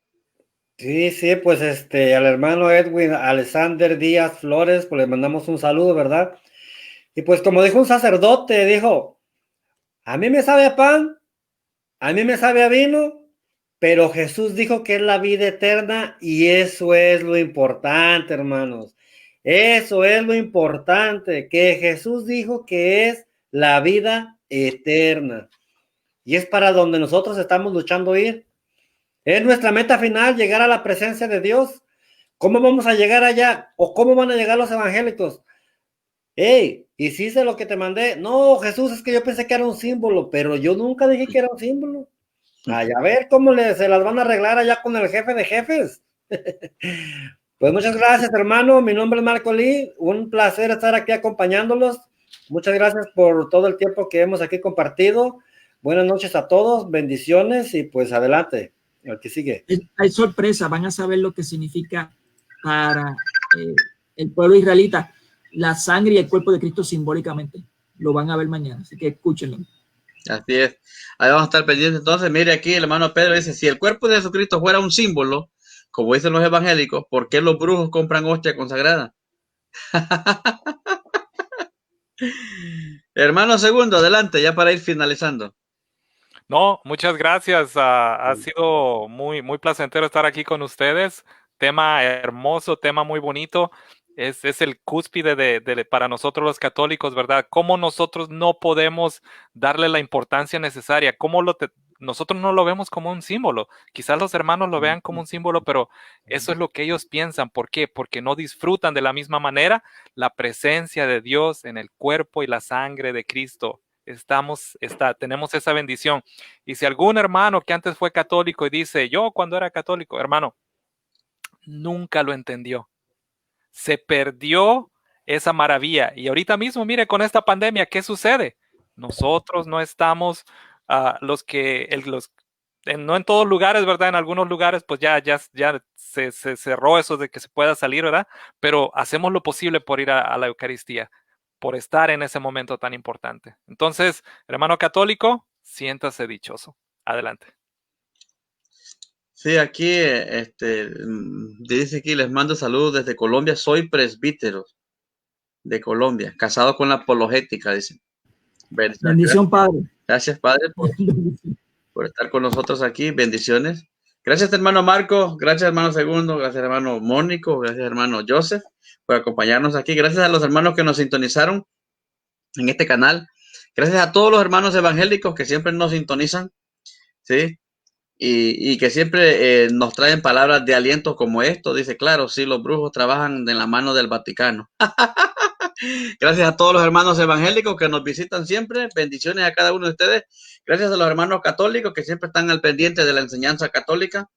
Sí, pues al hermano Edwin Alexander Díaz Flores, pues le mandamos un saludo, ¿verdad? Y pues como dijo un sacerdote, dijo, a mí me sabe a pan, a mí me sabe a vino, pero Jesús dijo que es la vida eterna y eso es lo importante, hermanos. Eso es lo importante, que Jesús dijo que es la vida eterna. Y es para donde nosotros estamos luchando ir. Es nuestra meta final, llegar a la presencia de Dios. ¿Cómo vamos a llegar allá? ¿O cómo van a llegar los evangélicos? Hey, ¿hiciste lo que te mandé? No, Jesús, es que yo pensé que era un símbolo, pero yo nunca dije que era un símbolo. Ay, a ver cómo se las van a arreglar allá con el jefe de jefes. Pues muchas gracias, hermano. Mi nombre es Marco Lee. Un placer estar aquí acompañándolos. Muchas gracias por todo el tiempo que hemos aquí compartido. Buenas noches a todos, bendiciones y pues adelante. El que sigue. Hay sorpresa, van a saber lo que significa para el pueblo israelita la sangre y el cuerpo de Cristo simbólicamente. Lo van a ver mañana, así que escúchenlo. Así es. Ahí vamos a estar pendientes. Entonces, mire aquí, el hermano Pedro dice, si el cuerpo de Jesucristo fuera un símbolo, como dicen los evangélicos, ¿por qué los brujos compran hostia consagrada? Hermano Segundo, adelante, ya para ir finalizando. No, muchas gracias. Ha sido muy, muy placentero estar aquí con ustedes. Tema hermoso, tema muy bonito. Es el cúspide para nosotros los católicos, ¿verdad? Cómo nosotros no podemos darle la importancia necesaria. Nosotros no lo vemos como un símbolo. Quizás los hermanos lo vean como un símbolo, pero eso es lo que ellos piensan. ¿Por qué? Porque no disfrutan de la misma manera la presencia de Dios en el cuerpo y la sangre de Cristo. Tenemos esa bendición. Y si algún hermano que antes fue católico y dice, yo cuando era católico, hermano, nunca lo entendió. Se perdió esa maravilla. Y ahorita mismo, mire, con esta pandemia, ¿qué sucede? Nosotros no estamos, no en todos lugares, ¿verdad? En algunos lugares, pues ya se cerró eso de que se pueda salir, ¿verdad? Pero hacemos lo posible por ir a la Eucaristía, por estar en ese momento tan importante. Entonces, hermano católico, siéntase dichoso. Adelante. Sí, aquí dice aquí, les mando saludos desde Colombia, soy presbítero de Colombia, casado con la apologética, dice. Bendición, Padre. Gracias, Padre, por estar con nosotros aquí, bendiciones. Gracias, hermano Marco, gracias, hermano Segundo, gracias, hermano Mónico, gracias, hermano Joseph, por acompañarnos aquí. Gracias a los hermanos que nos sintonizaron en este canal. Gracias a todos los hermanos evangélicos que siempre nos sintonizan, ¿sí? Y que siempre nos traen palabras de aliento como esto. Dice, claro, sí, los brujos trabajan en la mano del Vaticano. Gracias a todos los hermanos evangélicos que nos visitan siempre. Bendiciones a cada uno de ustedes. Gracias a los hermanos católicos que siempre están al pendiente de la enseñanza católica.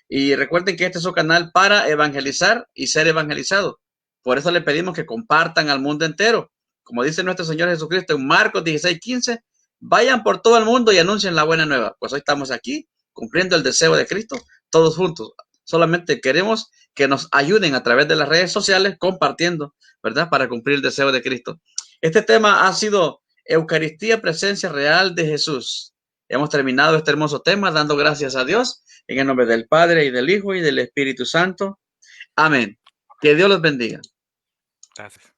Y recuerden que este es su canal para evangelizar y ser evangelizado. Por eso le pedimos que compartan al mundo entero. Como dice nuestro Señor Jesucristo en Marcos 16:15, vayan por todo el mundo y anuncien la buena nueva. Pues hoy estamos aquí cumpliendo el deseo de Cristo, todos juntos. Solamente queremos que nos ayuden a través de las redes sociales compartiendo, ¿verdad? Para cumplir el deseo de Cristo. Este tema ha sido Eucaristía, presencia real de Jesús. Hemos terminado este hermoso tema dando gracias a Dios en el nombre del Padre y del Hijo y del Espíritu Santo. Amén. Que Dios los bendiga. Gracias.